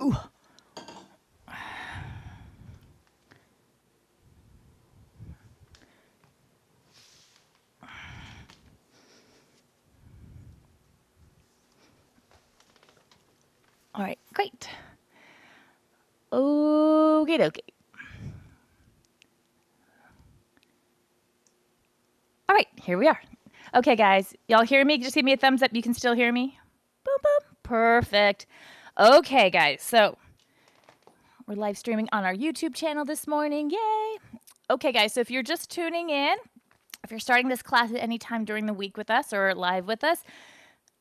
Ooh. All right, great. Okie dokie. All right, here we are. Okay, guys, y'all hear me? Just give me a thumbs up. You can still hear me? Boom, boom. Perfect. Okay, guys, so we're live streaming on our YouTube channel this morning. Yay. Okay, guys, so if you're just tuning in, if you're starting this class at any time during the week with us or live with us,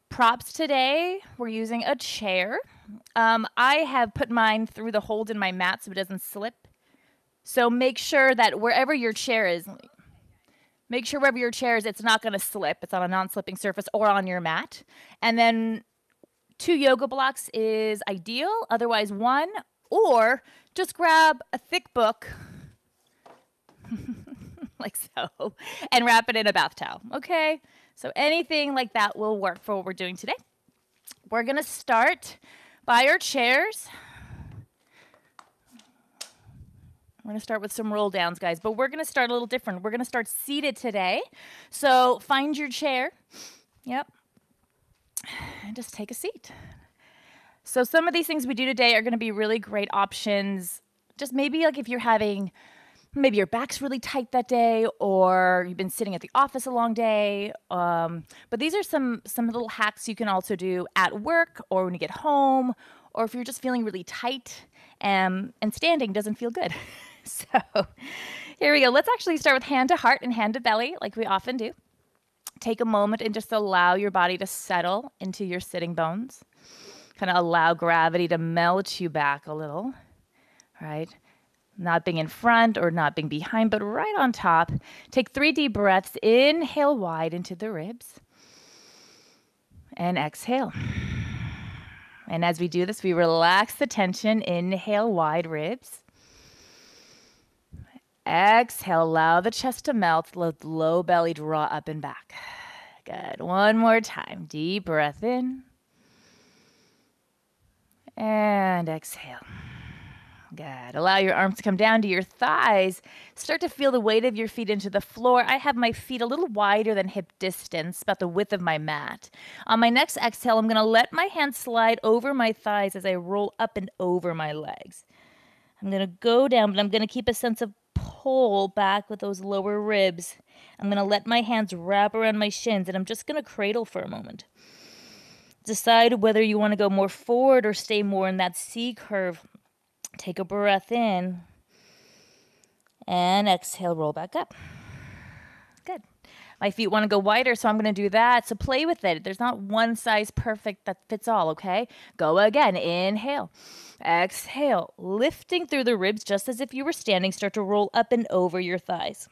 props today, we're using a chair. I have put mine through the hold in my mat so it doesn't slip. So make sure that wherever your chair is, it's not going to slip. It's on a non-slipping surface or on your mat. And then 2 yoga blocks is ideal. Otherwise, 1, or just grab a thick book like so and wrap it in a bath towel. Okay? So anything like that will work for what we're doing today. We're going to start by our chairs. We're going to start with some roll downs, guys, but we're going to start a little different. We're going to start seated today. So find your chair. Yep. And just take a seat. So some of these things we do today are going to be really great options. Just maybe like if you're having, maybe your back's really tight that day, or you've been sitting at the office a long day. But these are some little hacks you can also do at work or when you get home, or if you're just feeling really tight and standing doesn't feel good. So here we go. Let's actually start with hand to heart and hand to belly like we often do. Take a moment and just allow your body to settle into your sitting bones. Kind of allow gravity to melt you back a little, right? Not being in front or not being behind, but right on top. Take 3 deep breaths. Inhale wide into the ribs. And exhale. And as we do this, we relax the tension. Inhale, wide ribs. Exhale, allow the chest to melt. Let the low belly draw up and back. Good. One more time. Deep breath in. And exhale. Good. Allow your arms to come down to your thighs. Start to feel the weight of your feet into the floor. I have my feet a little wider than hip distance, about the width of my mat. On my next exhale, I'm going to let my hands slide over my thighs as I roll up and over my legs. I'm going to go down, but I'm going to keep a sense of pull back with those lower ribs. I'm going to let my hands wrap around my shins, and I'm just going to cradle for a moment. Decide whether you want to go more forward or stay more in that C curve. Take a breath in and exhale, roll back up. Good. My feet want to go wider, so I'm going to do that. So play with it. There's not one size perfect that fits all, okay? Go again. Inhale. Exhale. Lifting through the ribs just as if you were standing. Start to roll up and over your thighs.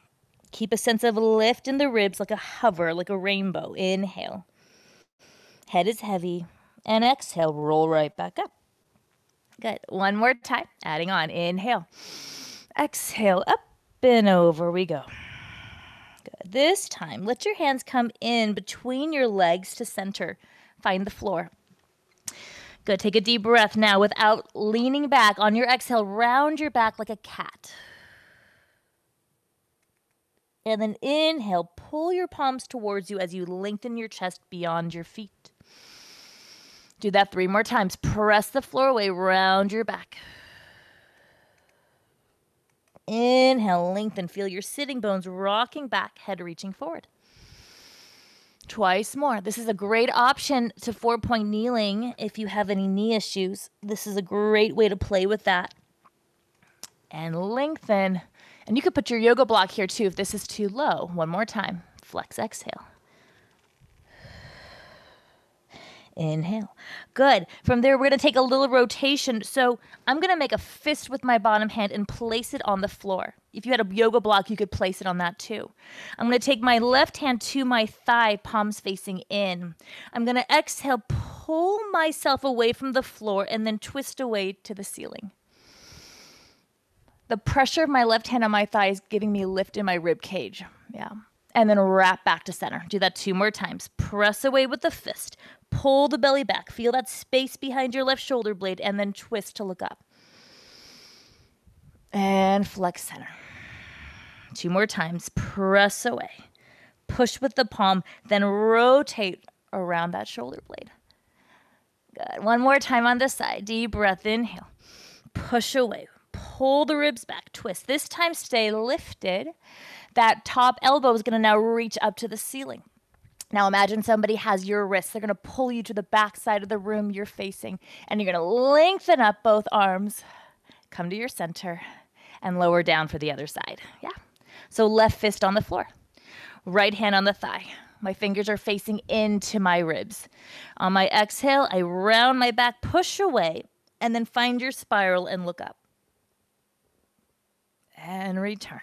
Keep a sense of lift in the ribs like a hover, like a rainbow. Inhale. Head is heavy. And exhale, roll right back up. Good. One more time. Adding on. Inhale. Exhale. Up and over we go. Good. This time, let your hands come in between your legs to center. Find the floor. Good. Take a deep breath now without leaning back. On your exhale, round your back like a cat. And then inhale, pull your palms towards you as you lengthen your chest beyond your feet. Do that 3 more times. Press the floor away, round your back. Inhale, lengthen. Feel your sitting bones rocking back, head reaching forward. Twice more. This is a great option to 4-point kneeling if you have any knee issues. This is a great way to play with that. And lengthen. And you could put your yoga block here too if this is too low. One more time. Flex, exhale. Inhale. Good. From there, we're going to take a little rotation. So I'm going to make a fist with my bottom hand and place it on the floor. If you had a yoga block, you could place it on that too. I'm going to take my left hand to my thigh, palms facing in. I'm going to exhale, pull myself away from the floor, and then twist away to the ceiling. The pressure of my left hand on my thigh is giving me lift in my rib cage. Yeah. and then wrap back to center. Do that 2 more times. Press away with the fist. Pull the belly back. Feel that space behind your left shoulder blade, and then twist to look up. And flex center. 2 more times. Press away. Push with the palm, then rotate around that shoulder blade. Good. 1 more time on this side. Deep breath, inhale. Push away. Pull the ribs back, twist. This time stay lifted. That top elbow is going to now reach up to the ceiling. Now imagine somebody has your wrist. They're going to pull you to the back side of the room you're facing, and you're going to lengthen up both arms. Come to your center and lower down for the other side. Yeah. So left fist on the floor. Right hand on the thigh. My fingers are facing into my ribs. On my exhale, I round my back, push away, and then find your spiral and look up. And return.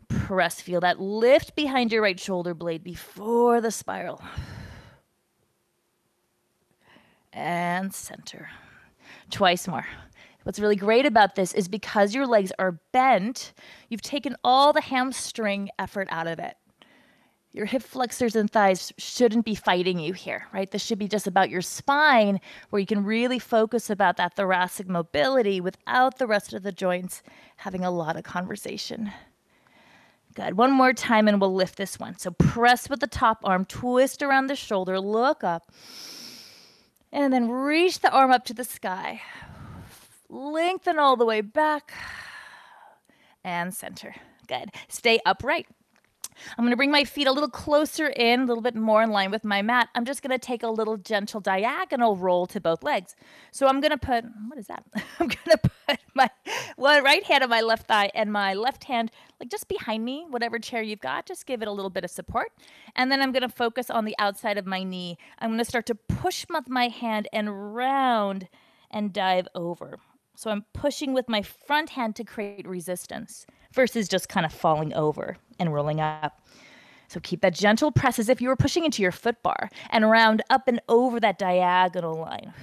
Press, feel that lift behind your right shoulder blade before the spiral. And center. Twice more. What's really great about this is because your legs are bent, you've taken all the hamstring effort out of it. Your hip flexors and thighs shouldn't be fighting you here, right? This should be just about your spine, where you can really focus about that thoracic mobility without the rest of the joints having a lot of conversation. Good. 1 more time and we'll lift this one. So press with the top arm, twist around the shoulder, look up, and then reach the arm up to the sky. Lengthen all the way back and center. Good. Stay upright. I'm going to bring my feet a little closer in, a little bit more in line with my mat. I'm just going to take a little gentle diagonal roll to both legs. So I'm going to put, what is that? I'm going to put my one right hand on my left thigh and my left hand like just behind me, whatever chair you've got. Just give it a little bit of support. And then I'm going to focus on the outside of my knee. I'm going to start to push my hand and round and dive over. So I'm pushing with my front hand to create resistance versus just kind of falling over and rolling up. So keep that gentle press as if you were pushing into your foot bar and round up and over that diagonal line.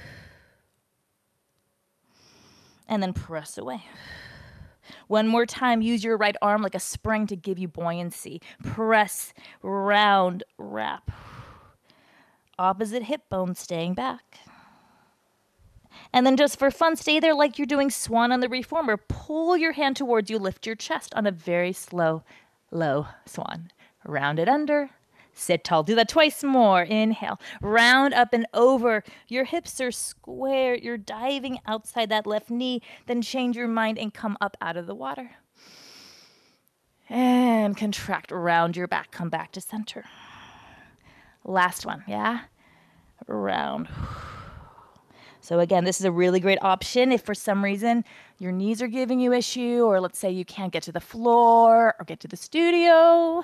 And then press away. 1 more time, use your right arm like a spring to give you buoyancy. Press, round, wrap. Opposite hip bone staying back. And then just for fun, stay there like you're doing swan on the reformer. Pull your hand towards you, lift your chest on a very slow, low swan. Round it under, sit tall. Do that twice more. Inhale, round up and over. Your hips are square. You're diving outside that left knee. Then change your mind and come up out of the water. And contract, round your back. Come back to center. Last one, yeah? Round. So again, this is a really great option if for some reason your knees are giving you issue, or let's say you can't get to the floor or get to the studio.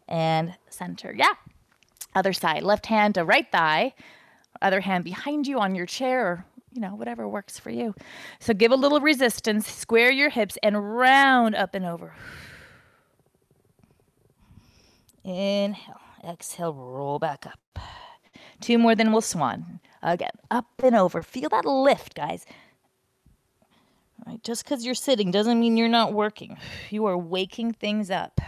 And center, yeah. Other side, left hand to right thigh, other hand behind you on your chair, or whatever works for you. So give a little resistance, square your hips and round up and over. Inhale, exhale, roll back up. 2 more, then we'll swan. Again, up and over. Feel that lift, guys. All right, just because you're sitting doesn't mean you're not working. You are waking things up.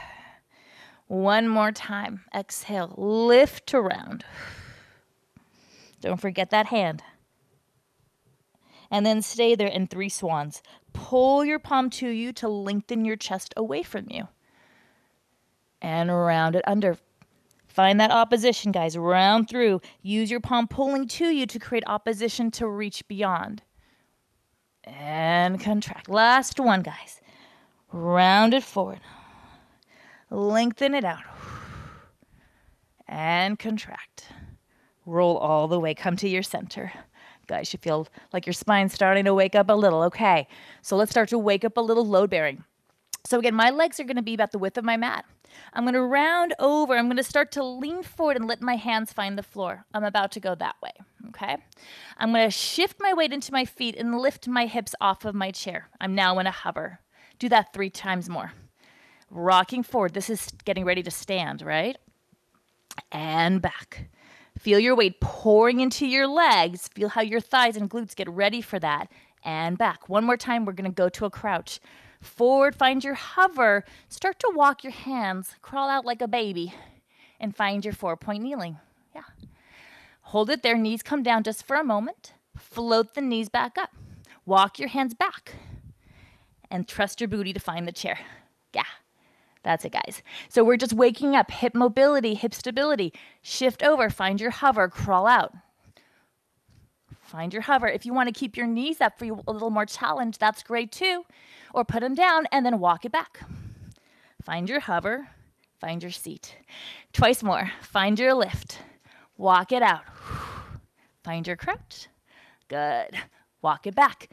1 more time. Exhale, lift to round. Don't forget that hand. And then stay there in 3 swans. Pull your palm to you to lengthen your chest away from you. And round it under. Find that opposition, guys. Round through. Use your palm pulling to you to create opposition to reach beyond. And contract. Last one, guys. Round it forward. Lengthen it out. And contract. Roll all the way. Come to your center. Guys, you feel like your spine's starting to wake up a little. Okay, so let's start to wake up a little load bearing. So again, my legs are going to be about the width of my mat. I'm going to round over. I'm going to start to lean forward and let my hands find the floor. I'm about to go that way, okay? I'm going to shift my weight into my feet and lift my hips off of my chair. I'm now in a hover. Do that 3 times more. Rocking forward. This is getting ready to stand, right? And back. Feel your weight pouring into your legs. Feel how your thighs and glutes get ready for that. And back. 1 more time, we're going to go to a crouch. Forward, find your hover. Start to walk your hands, crawl out like a baby, and find your 4-point kneeling. Yeah. Hold it there, knees come down just for a moment. Float the knees back up. Walk your hands back. And trust your booty to find the chair. Yeah. That's it, guys. So we're just waking up, hip mobility, hip stability. Shift over, find your hover, crawl out. Find your hover. If you want to keep your knees up for a little more challenge, that's great too. Or put them down and then walk it back. Find your hover, find your seat. Twice more. Find your lift. Walk it out. Find your crouch. Good. Walk it back.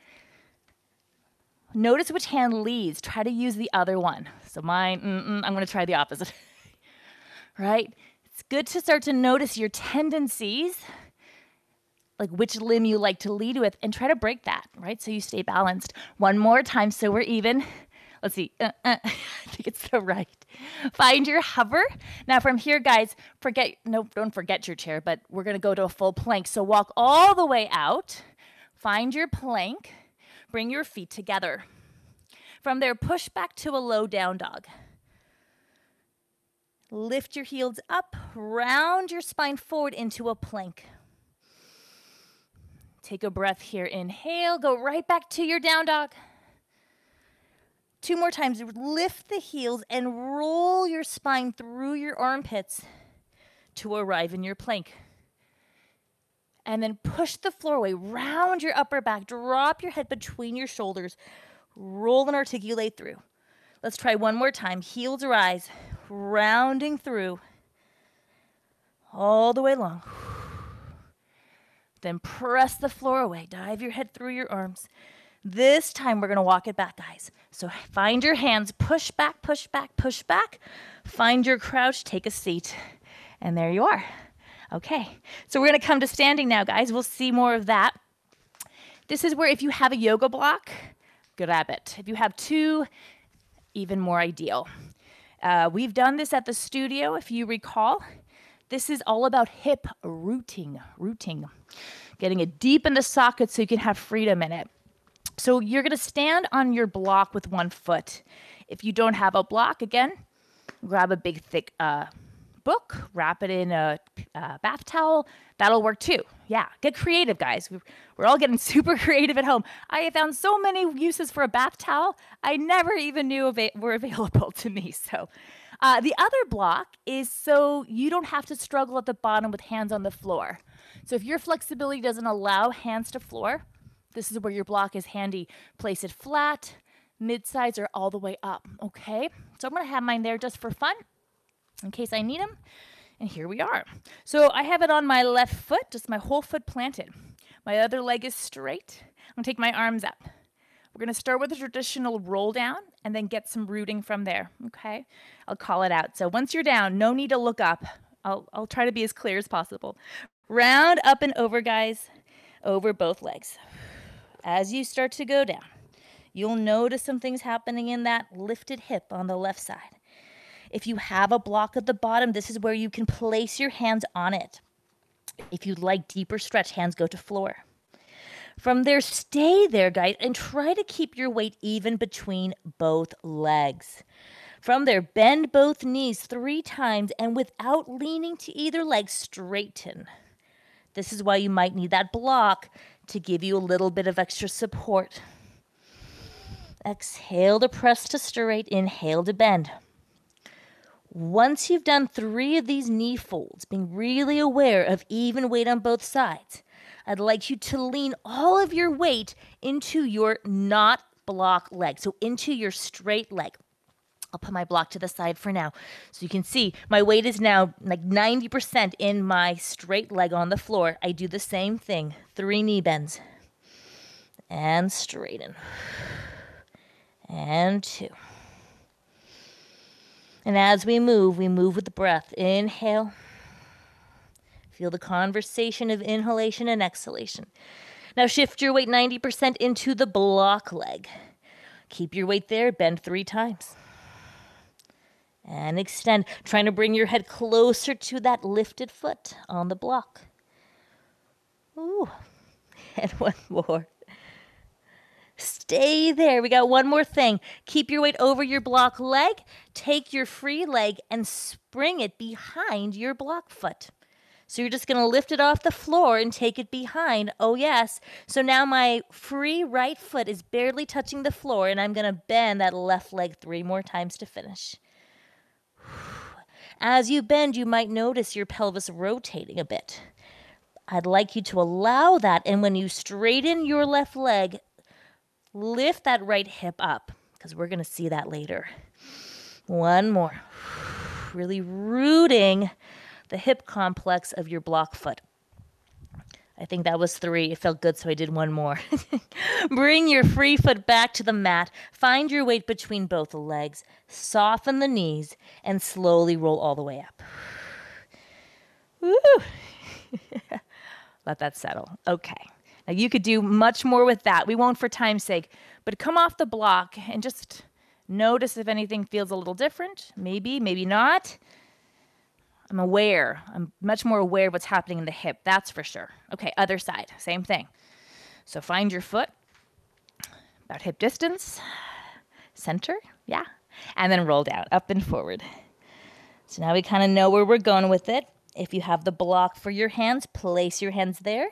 Notice which hand leads. Try to use the other one. So mine, I'm going to try the opposite. Right? It's good to start to notice your tendencies, like which limb you like to lead with, and try to break that, right? So you stay balanced. One more time so we're even. Let's see. I think it's the right. Find your hover. Now from here, guys, don't forget your chair, but we're going to go to a full plank. So walk all the way out. Find your plank. Bring your feet together. From there, push back to a low down dog. Lift your heels up, round your spine forward into a plank. Take a breath here. Inhale, go right back to your down dog. 2 more times. Lift the heels and roll your spine through your armpits to arrive in your plank. And then push the floor away, round your upper back, drop your head between your shoulders, roll and articulate through. Let's try one more time. Heels rise, rounding through, all the way long. Then press the floor away, dive your head through your arms. This time we're gonna walk it back, guys. So find your hands, push back, push back, push back. Find your crouch, take a seat, and there you are. Okay, so we're going to come to standing now, guys. We'll see more of that. This is where if you have a yoga block, grab it. If you have 2, even more ideal. We've done this at the studio, if you recall. This is all about hip rooting. Getting it deep in the socket so you can have freedom in it. So you're going to stand on your block with one foot. If you don't have a block, again, grab a big, thick book, wrap it in a bath towel. That'll work too. Yeah, get creative, guys. We're all getting super creative at home. I have found so many uses for a bath towel I never even knew were available to me. So the other block is so you don't have to struggle at the bottom with hands on the floor. So if your flexibility doesn't allow hands to floor, this is where your block is handy. Place it flat, mid-size, or all the way up, okay? So I'm going to have mine there just for fun, in case I need them. And here we are. So I have it on my left foot, just my whole foot planted. My other leg is straight. I'm gonna take my arms up. We're gonna start with a traditional roll down and then get some rooting from there, okay? I'll call it out. So once you're down, no need to look up. I'll try to be as clear as possible. Round up and over, guys, over both legs. As you start to go down, you'll notice some things happening in that lifted hip on the left side. If you have a block at the bottom, this is where you can place your hands on it. If you'd like deeper stretch, hands go to floor. From there, stay there, guys, and try to keep your weight even between both legs. From there, bend both knees 3 times, and without leaning to either leg, straighten. This is why you might need that block to give you a little bit of extra support. Exhale to press to straight, inhale to bend. Once you've done 3 of these knee folds, being really aware of even weight on both sides, I'd like you to lean all of your weight into your not block leg, so into your straight leg. I'll put my block to the side for now. So you can see my weight is now like 90% in my straight leg on the floor. I do the same thing, 3 knee bends. And straighten. And 2. And as we move with the breath. Inhale. Feel the conversation of inhalation and exhalation. Now shift your weight 90% into the block leg. Keep your weight there, bend 3 times. And extend, trying to bring your head closer to that lifted foot on the block. Ooh. And one more. Stay there. We got one more thing. Keep your weight over your block leg. Take your free leg and spring it behind your block foot. So you're just going to lift it off the floor and take it behind. Oh, yes. So now my free right foot is barely touching the floor, and I'm going to bend that left leg 3 more times to finish. As you bend, you might notice your pelvis rotating a bit. I'd like you to allow that, and when you straighten your left leg, lift that right hip up, because we're going to see that later. One more. Really rooting the hip complex of your block foot. I think that was 3. It felt good, so I did one more. Bring your free foot back to the mat. Find your weight between both legs. Soften the knees, and slowly roll all the way up. Woo! Let that settle. Okay. Now you could do much more with that. We won't for time's sake, but come off the block and just notice if anything feels a little different. Maybe, maybe not. I'm aware. I'm much more aware of what's happening in the hip. That's for sure. Okay, other side. Same thing. So find your foot about hip distance, center, yeah, and then roll down, up and forward. So now we kind of know where we're going with it. If you have the block for your hands, place your hands there.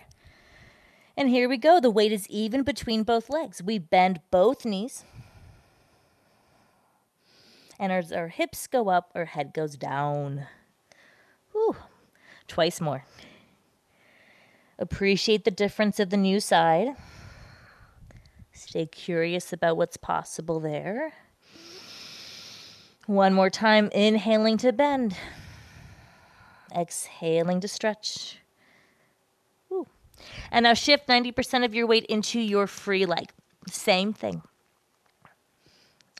And here we go. The weight is even between both legs. We bend both knees. And as our hips go up, our head goes down. Whew. Twice more. Appreciate the difference of the new side. Stay curious about what's possible there. One more time, inhaling to bend. Exhaling to stretch. Whew. And now shift 90% of your weight into your free leg. Same thing.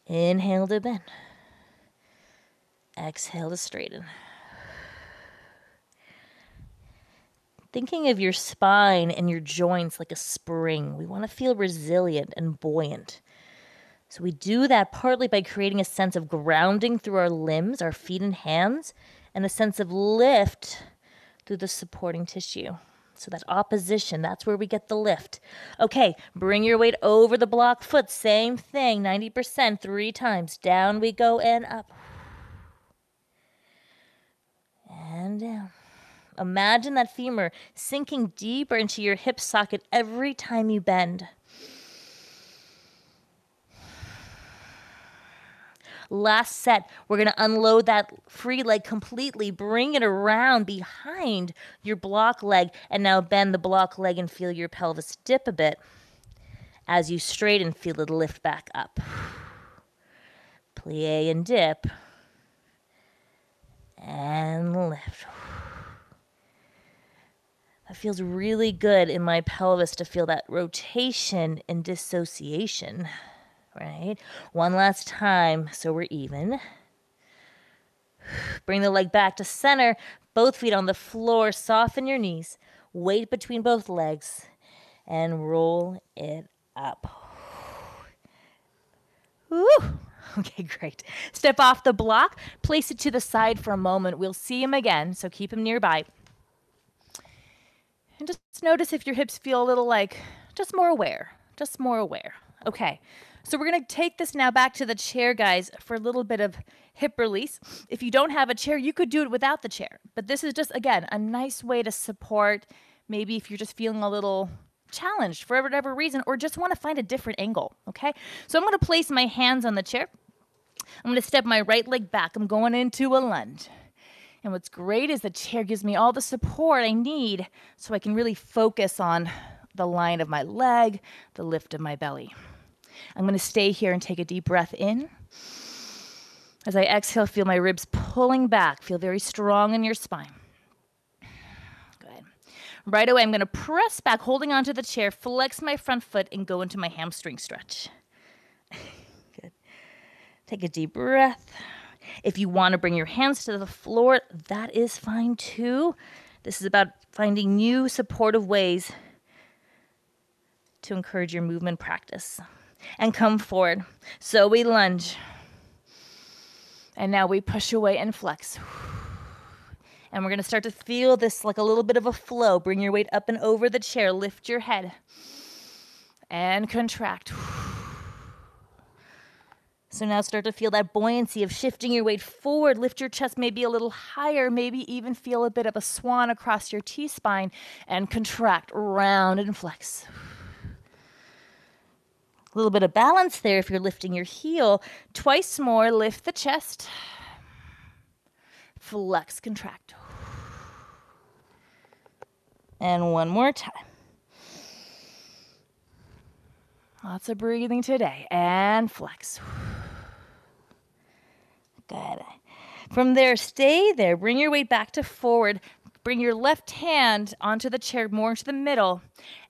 Inhale to bend. Exhale to straighten. Thinking of your spine and your joints like a spring. We want to feel resilient and buoyant. So we do that partly by creating a sense of grounding through our limbs, our feet and hands, and a sense of lift through the supporting tissue. So that opposition, that's where we get the lift. Okay, bring your weight over the block foot. Same thing, 90%, 3 times. Down we go and up. And down. Imagine that femur sinking deeper into your hip socket every time you bend. Last set, we're going to unload that free leg completely. Bring it around behind your block leg. And now bend the block leg and feel your pelvis dip a bit. As you straighten, feel it lift back up. Plie and dip. And lift. It feels really good in my pelvis to feel that rotation and dissociation, right? One last time so we're even. Bring the leg back to center, both feet on the floor, soften your knees, weight between both legs, and roll it up. Woo! Okay, great. Step off the block, place it to the side for a moment. We'll see him again, so keep him nearby. And just notice if your hips feel a little like, just more aware. Okay, so we're going to take this now back to the chair, guys, for a little bit of hip release. If you don't have a chair, you could do it without the chair. But this is just, again, a nice way to support, maybe if you're just feeling a little challenged for whatever reason, or just want to find a different angle, okay? So I'm going to place my hands on the chair. I'm going to step my right leg back. I'm going into a lunge. And what's great is the chair gives me all the support I need so I can really focus on the line of my leg, the lift of my belly. I'm going to stay here and take a deep breath in. As I exhale, feel my ribs pulling back. Feel very strong in your spine. Good. Right away, I'm going to press back, holding onto the chair, flex my front foot, and go into my hamstring stretch. Good. Take a deep breath. If you want to bring your hands to the floor, that is fine too. This is about finding new supportive ways to encourage your movement practice. And come forward. So we lunge. And now we push away and flex. And we're going to start to feel this like a little bit of a flow. Bring your weight up and over the chair. Lift your head. and contract. So now start to feel that buoyancy of shifting your weight forward. Lift your chest maybe a little higher, maybe even feel a bit of a swan across your T-spine and contract, round and flex. A little bit of balance there if you're lifting your heel. Twice more, lift the chest. Flex, contract. And one more time. Lots of breathing today. And flex. Good. From there, stay there. Bring your weight back to forward. Bring your left hand onto the chair, more into the middle,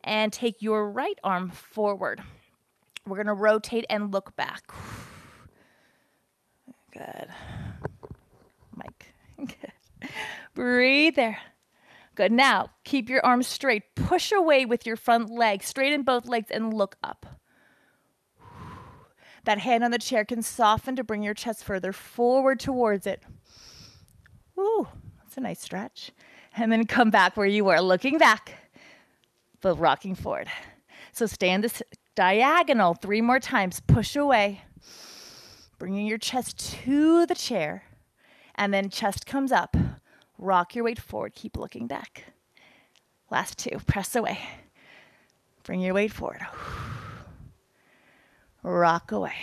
and take your right arm forward. We're going to rotate and look back. Good. Mike. Good. Breathe there. Good. Now, keep your arms straight. Push away with your front leg. Straighten both legs and look up. That hand on the chair can soften to bring your chest further forward towards it. Ooh, that's a nice stretch. And then come back where you were, looking back, but rocking forward. So stay in this diagonal 3 more times. Push away, bringing your chest to the chair, and then chest comes up. Rock your weight forward. Keep looking back. Last 2. Press away. Bring your weight forward. Rock away.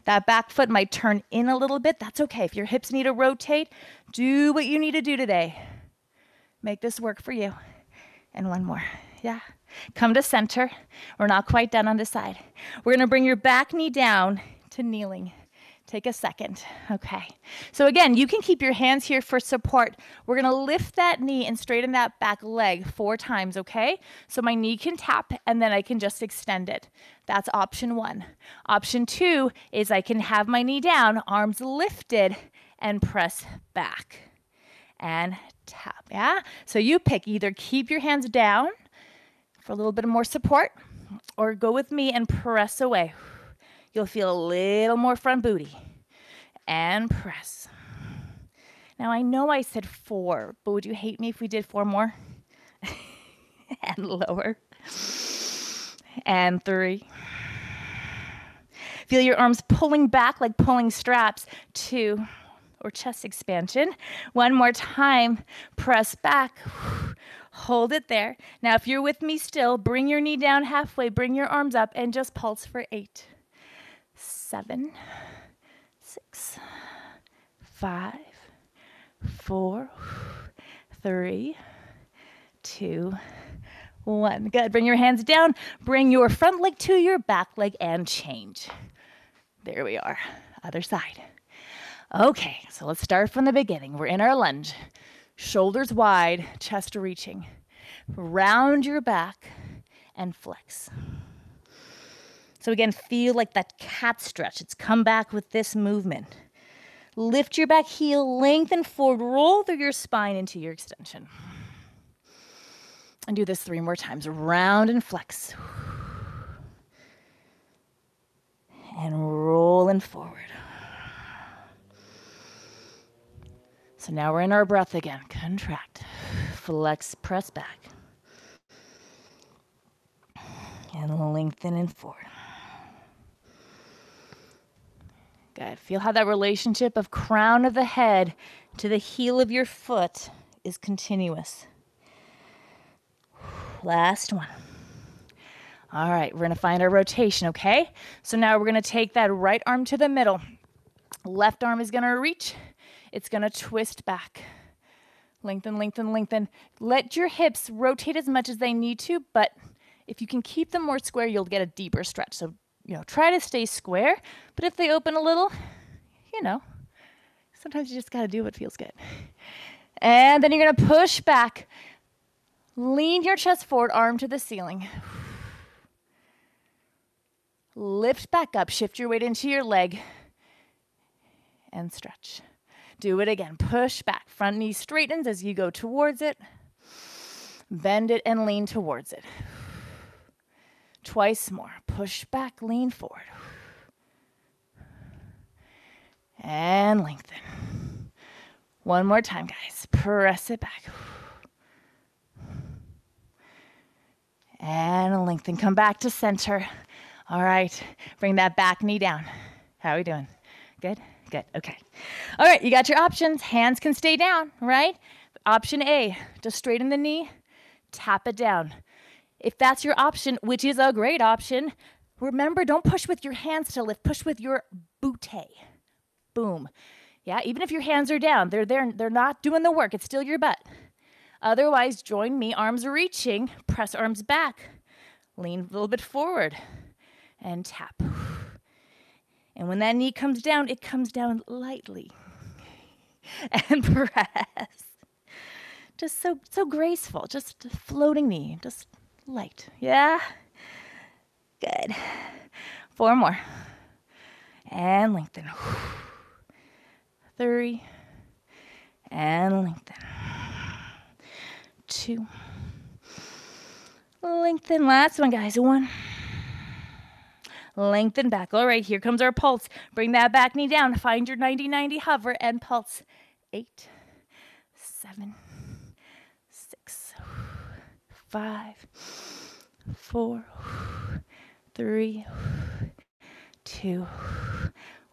That back foot might turn in a little bit. That's okay. If your hips need to rotate, do what you need to do today. Make this work for you. And one more. Yeah. Come to center. We're not quite done on this side. We're going to bring your back knee down to kneeling. Take a second. Okay. So again, you can keep your hands here for support. We're going to lift that knee and straighten that back leg 4 times, okay? So my knee can tap and then I can just extend it. That's option 1. Option 2 is I can have my knee down, arms lifted, and press back. And tap, yeah? So you pick. Either keep your hands down for a little bit more support or go with me and press away. You'll feel a little more front booty. And press. Now, I know I said 4, but would you hate me if we did 4 more? And lower. And 3. Feel your arms pulling back like pulling straps. 2. Or chest expansion. 1 more time. Press back. Hold it there. Now, if you're with me still, bring your knee down halfway. Bring your arms up and just pulse for 8. 7, 6, 5, 4, 3, 2, 1. Good. Bring your hands down. Bring your front leg to your back leg and change. There we are. Other side. Okay, so let's start from the beginning. We're in our lunge. Shoulders wide, chest reaching. Round your back and flex. So again, feel like that cat stretch. It's come back with this movement. Lift your back heel, lengthen forward, roll through your spine into your extension. And do this 3 more times. Round and flex. And roll and forward. So now we're in our breath again. Contract, flex, press back. And lengthen and forward. Good. Feel how that relationship of crown of the head to the heel of your foot is continuous. Last one. All right, we're going to find our rotation, okay? So now we're going to take that right arm to the middle. Left arm is going to reach. It's going to twist back. Lengthen, lengthen, lengthen. Let your hips rotate as much as they need to, but if you can keep them more square, you'll get a deeper stretch. So, try to stay square, but if they open a little, sometimes you just got to do what feels good. And then you're going to push back. Lean your chest forward, arm to the ceiling. Lift back up, shift your weight into your leg, and stretch. Do it again. Push back. Front knee straightens as you go towards it. Bend it and lean towards it. Twice more. Push back, lean forward. And lengthen. 1 more time, guys. Press it back. And lengthen, come back to center. All right, bring that back knee down. How are we doing? Good? Good, okay. All right, you got your options. Hands can stay down, right? Option A, just straighten the knee, tap it down. If that's your option, which is a great option, remember, don't push with your hands to lift, push with your bootay. Boom. Yeah, even if your hands are down, they're not doing the work. It's still your butt. Otherwise, join me, arms reaching, press arms back, lean a little bit forward, and tap. And when that knee comes down, it comes down lightly. And press. Just so graceful, just a floating knee, just light. Yeah? Good. 4 more. And lengthen. 3. And lengthen. 2. Lengthen. Last one, guys. 1. Lengthen back. All right, here comes our pulse. Bring that back knee down. Find your 90-90 hover and pulse. 8, 7, 6, 5, 4, 3, 2,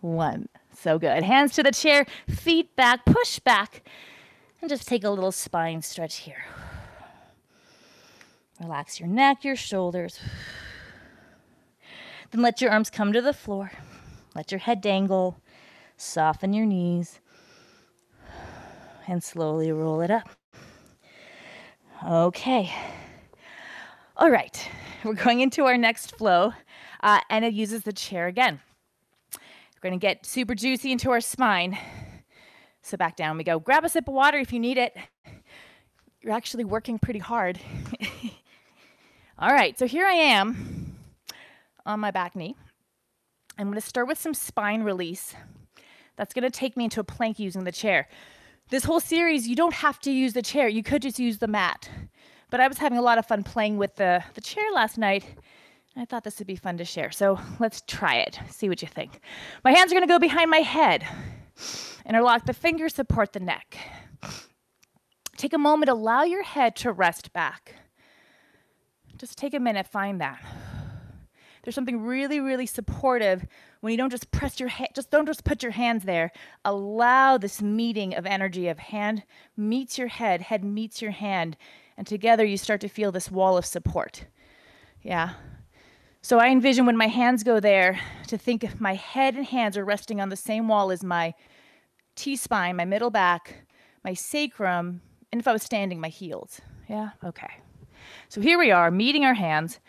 1. So good. Hands to the chair, feet back, push back, and just take a little spine stretch here. Relax your neck, your shoulders. Then let your arms come to the floor. Let your head dangle. Soften your knees. And slowly roll it up. Okay. All right. We're going into our next flow, and it uses the chair again. We're going to get super juicy into our spine. So back down we go. Grab a sip of water if you need it. You're actually working pretty hard. All right, so here I am on my back knee. I'm going to start with some spine release. That's going to take me into a plank using the chair. This whole series, you don't have to use the chair. You could just use the mat. But I was having a lot of fun playing with the chair last night. I thought this would be fun to share. So let's try it. See what you think. My hands are going to go behind my head. Interlock the fingers, support the neck. Take a moment, allow your head to rest back. Just take a minute, find that. There's something really, really supportive when you don't just press your head, don't just put your hands there. Allow this meeting of energy of hand meets your head meets your hand, and together you start to feel this wall of support. Yeah. So I envision when my hands go there to think if my head and hands are resting on the same wall as my T-spine, my middle back, my sacrum, and if I was standing, my heels. Yeah? Okay. So here we are, meeting our hands.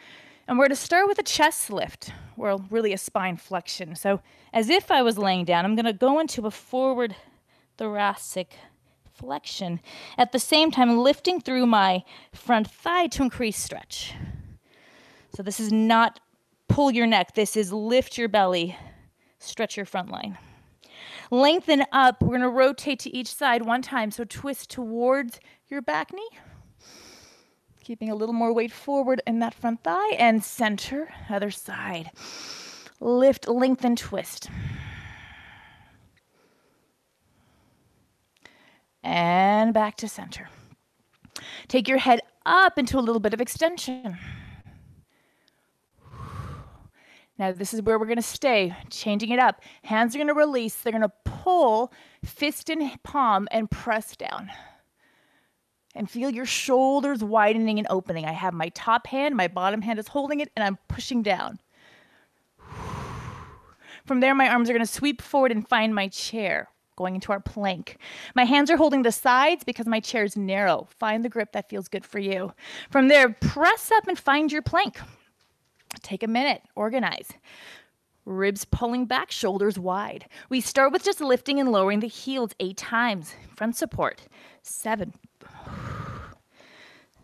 And we're going to start with a chest lift, or really a spine flexion. So as if I was laying down, I'm going to go into a forward thoracic flexion. At the same time, lifting through my front thigh to increase stretch. So this is not pull your neck. This is lift your belly, stretch your front line. Lengthen up. We're going to rotate to each side one time. So twist towards your back knee. Keeping a little more weight forward in that front thigh, and center, other side. Lift, lengthen, twist. And back to center. Take your head up into a little bit of extension. Now this is where we're going to stay, changing it up. Hands are going to release. They're going to pull, fist in palm, and press down. And feel your shoulders widening and opening. I have my top hand, my bottom hand is holding it, and I'm pushing down. From there, my arms are going to sweep forward and find my chair, going into our plank. My hands are holding the sides because my chair is narrow. Find the grip that feels good for you. From there, press up and find your plank. Take a minute, organize. Ribs pulling back, shoulders wide. We start with just lifting and lowering the heels 8 times. Front support. 7.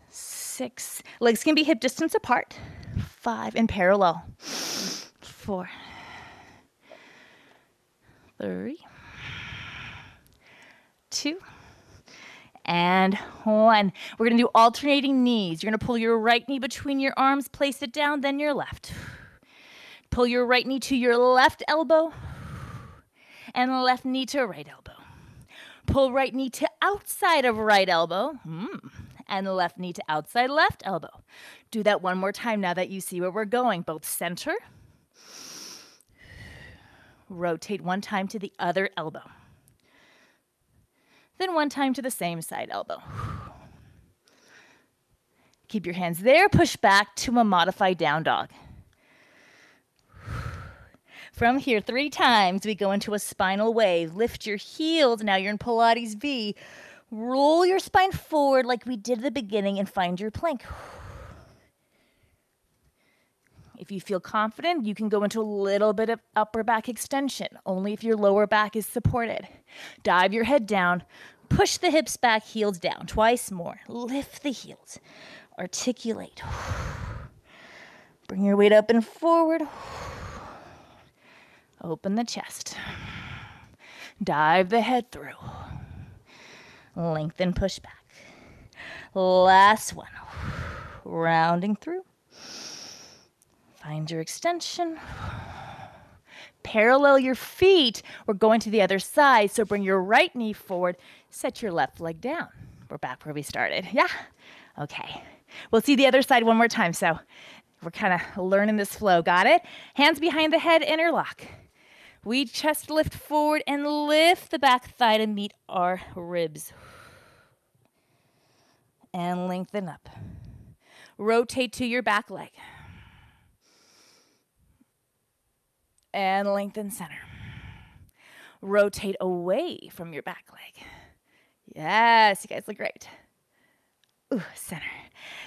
6. Legs can be hip distance apart. 5. In parallel. 4. 3. 2. And 1. We're going to do alternating knees. You're going to pull your right knee between your arms, place it down, then your left. Pull your right knee to your left elbow, and left knee to right elbow. Pull right knee to outside of right elbow, and the left knee to outside left elbow. Do that one more time now that you see where we're going. Both center. Rotate one time to the other elbow. Then one time to the same side elbow. Keep your hands there. Push back to a modified down dog. From here, 3 times, we go into a spinal wave. Lift your heels. Now you're in Pilates V. Roll your spine forward like we did at the beginning and find your plank. If you feel confident, you can go into a little bit of upper back extension, only if your lower back is supported. Dive your head down. Push the hips back, heels down. Twice more. Lift the heels. Articulate. Bring your weight up and forward. Open the chest. Dive the head through. Lengthen, push back. Last one. Rounding through. Find your extension. Parallel your feet. We're going to the other side, so bring your right knee forward. Set your left leg down. We're back where we started. Yeah? Okay. We'll see the other side one more time, so we're kind of learning this flow. Got it? Hands behind the head, interlock. We chest lift forward and lift the back thigh to meet our ribs. And lengthen up. Rotate to your back leg. And lengthen center. Rotate away from your back leg. Yes, you guys look great. Ooh, center.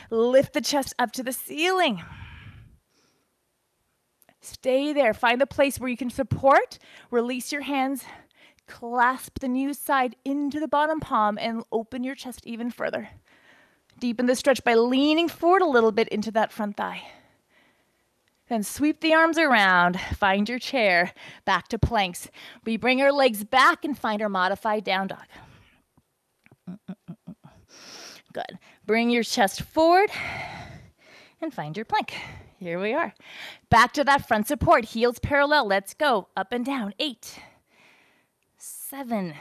Lift the chest up to the ceiling. Stay there. Find the place where you can support. Release your hands. Clasp the new side into the bottom palm and open your chest even further. Deepen the stretch by leaning forward a little bit into that front thigh. Then sweep the arms around. Find your chair. Back to planks. We bring our legs back and find our modified down dog. Good. Bring your chest forward and find your plank. Here we are. Back to that front support. Heels parallel. Let's go. Up and down. 8, 7.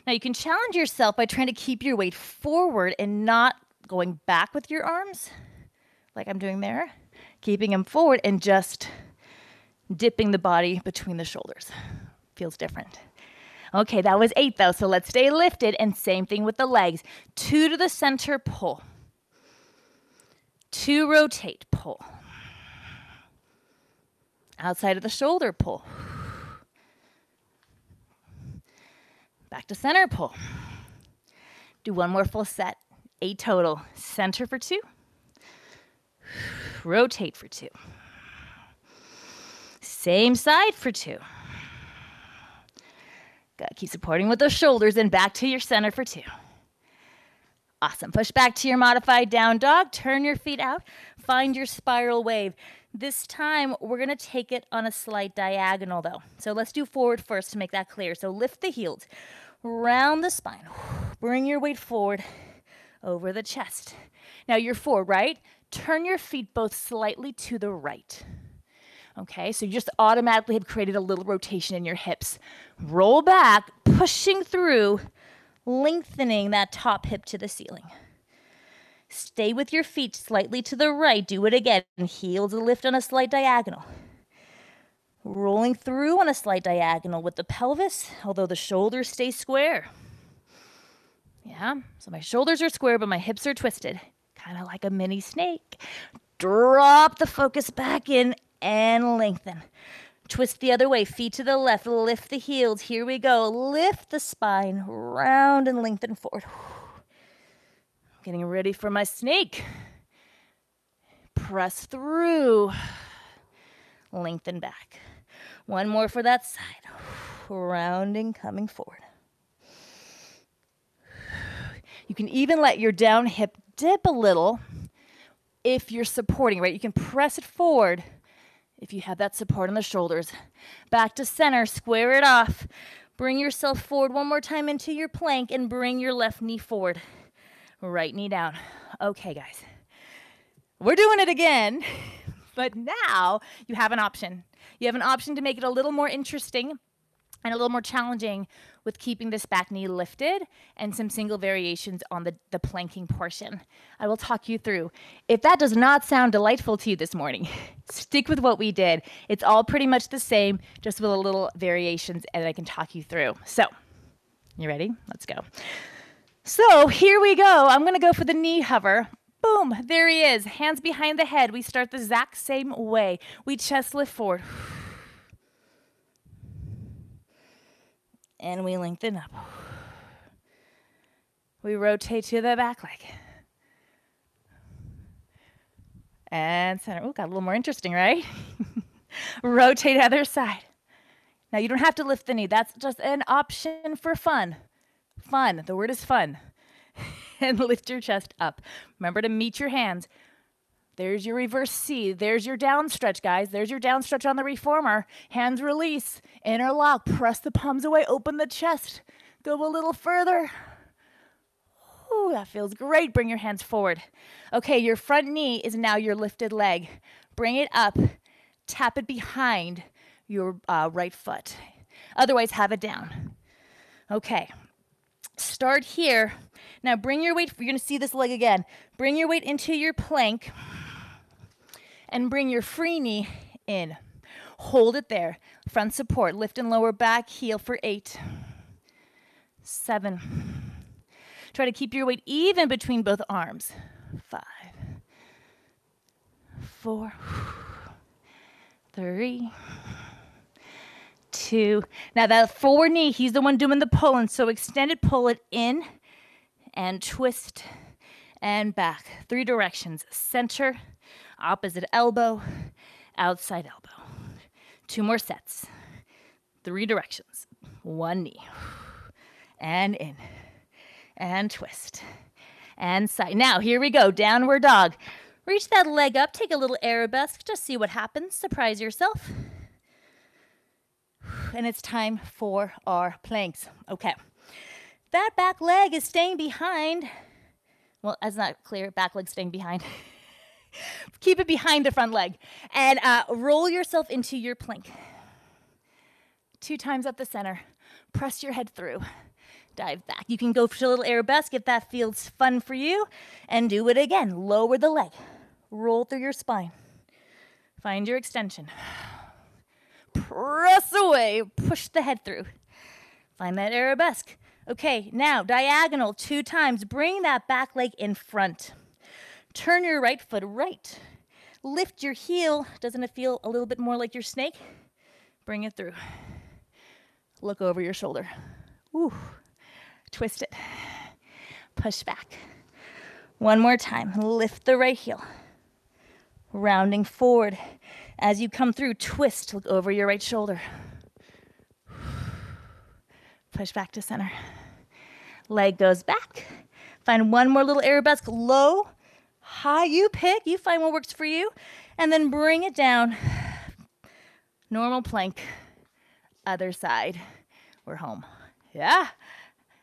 Now you can challenge yourself by trying to keep your weight forward and not going back with your arms, like I'm doing there. Keeping them forward and just dipping the body between the shoulders. Feels different. Okay, that was 8 though, so let's stay lifted, and same thing with the legs. 2 to the center, pull. 2 rotate, pull. Outside of the shoulder, pull. Back to center, pull. Do one more full set. 8 total. Center for 2. Rotate for 2. Same side for 2. Good. Keep supporting with those shoulders and back to your center for 2. Awesome. Push back to your modified down dog. Turn your feet out. Find your spiral wave. This time, we're going to take it on a slight diagonal, though. So let's do forward first to make that clear. So lift the heels. Round the spine. Bring your weight forward over the chest. Now you're forward, right? Turn your feet both slightly to the right. Okay, so you just automatically have created a little rotation in your hips. Roll back, pushing through, lengthening that top hip to the ceiling. Stay with your feet slightly to the right. Do it again. Heels lift on a slight diagonal. Rolling through on a slight diagonal with the pelvis, although the shoulders stay square. Yeah, so my shoulders are square, but my hips are twisted. Kind of like a mini snake. Drop the focus back in and lengthen. Twist the other way, feet to the left, lift the heels. Here we go. Lift the spine, round and lengthen forward. Getting ready for my snake. Press through. Lengthen back. One more for that side. Rounding, coming forward. You can even let your down hip dip a little if you're supporting, right? You can press it forward if you have that support on the shoulders. Back to center, square it off. Bring yourself forward one more time into your plank and bring your left knee forward. Right knee down. Okay, guys. We're doing it again, but now you have an option. You have an option to make it a little more interesting. and a little more challenging with keeping this back knee lifted and some single variations on the planking portion. I will talk you through. If that does not sound delightful to you this morning, stick with what we did. It's all pretty much the same, just with a little variations, and I can talk you through. So, you ready? Let's go. So here we go. I'm going to go for the knee hover. Boom, there he is. Hands behind the head. We start the exact same way. We chest lift forward. And we lengthen up. We rotate to the back leg. And center. Ooh, got a little more interesting, right? Rotate other side. Now, you don't have to lift the knee. That's just an option for fun. Fun. The word is fun. And lift your chest up. Remember to meet your hands. There's your reverse C. There's your down stretch, guys. There's your down stretch on the reformer. Hands release. Interlock. Press the palms away. Open the chest. Go a little further. Ooh, that feels great. Bring your hands forward. Okay, your front knee is now your lifted leg. Bring it up. Tap it behind your right foot. Otherwise, have it down. Okay. Start here. Now bring your weight. You're going to see this leg again. Bring your weight into your plank. And bring your free knee in. Hold it there. Front support. Lift and lower back heel for 8, 7. Try to keep your weight even between both arms. 5, 4, 3, 2. Now that forward knee, he's the one doing the pulling. So extend it, pull it in, and twist, and back. 3 directions. Center, opposite elbow, outside elbow. 2 more sets. 3 directions. 1 knee. And in. And twist. And side. Now, here we go. Downward dog. Reach that leg up. Take a little arabesque. Just see what happens. Surprise yourself. And it's time for our planks. Okay. That back leg is staying behind. Well, that's not clear. Back leg staying behind. Keep it behind the front leg. And roll yourself into your plank. 2 times up the center. Press your head through. Dive back. You can go for a little arabesque if that feels fun for you. And do it again. Lower the leg. Roll through your spine. Find your extension. Press away. Push the head through. Find that arabesque. Okay, now diagonal 2 times. Bring that back leg in front. Turn your right foot right. Lift your heel. Doesn't it feel a little bit more like your snake? Bring it through. Look over your shoulder. Ooh. Twist it. Push back. 1 more time. Lift the right heel. Rounding forward. As you come through, twist. Look over your right shoulder. Push back to center. Leg goes back. Find 1 more little arabesque. Low, high, you pick. You find what works for you. And then bring it down. Normal plank. Other side. We're home. Yeah?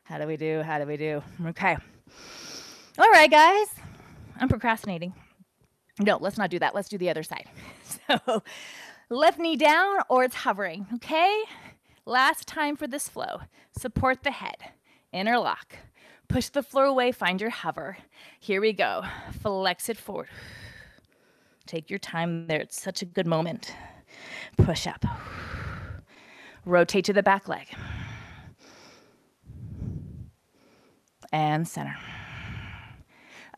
How do we do? How do we do? Okay. All right, guys. I'm procrastinating. No, let's not do that. Let's do the other side. So left knee down or it's hovering, okay? Last time for this flow. Support the head. Interlock. Push the floor away. Find your hover. Here we go. Flex it forward. Take your time there. It's such a good moment. Push up. Rotate to the back leg. And center.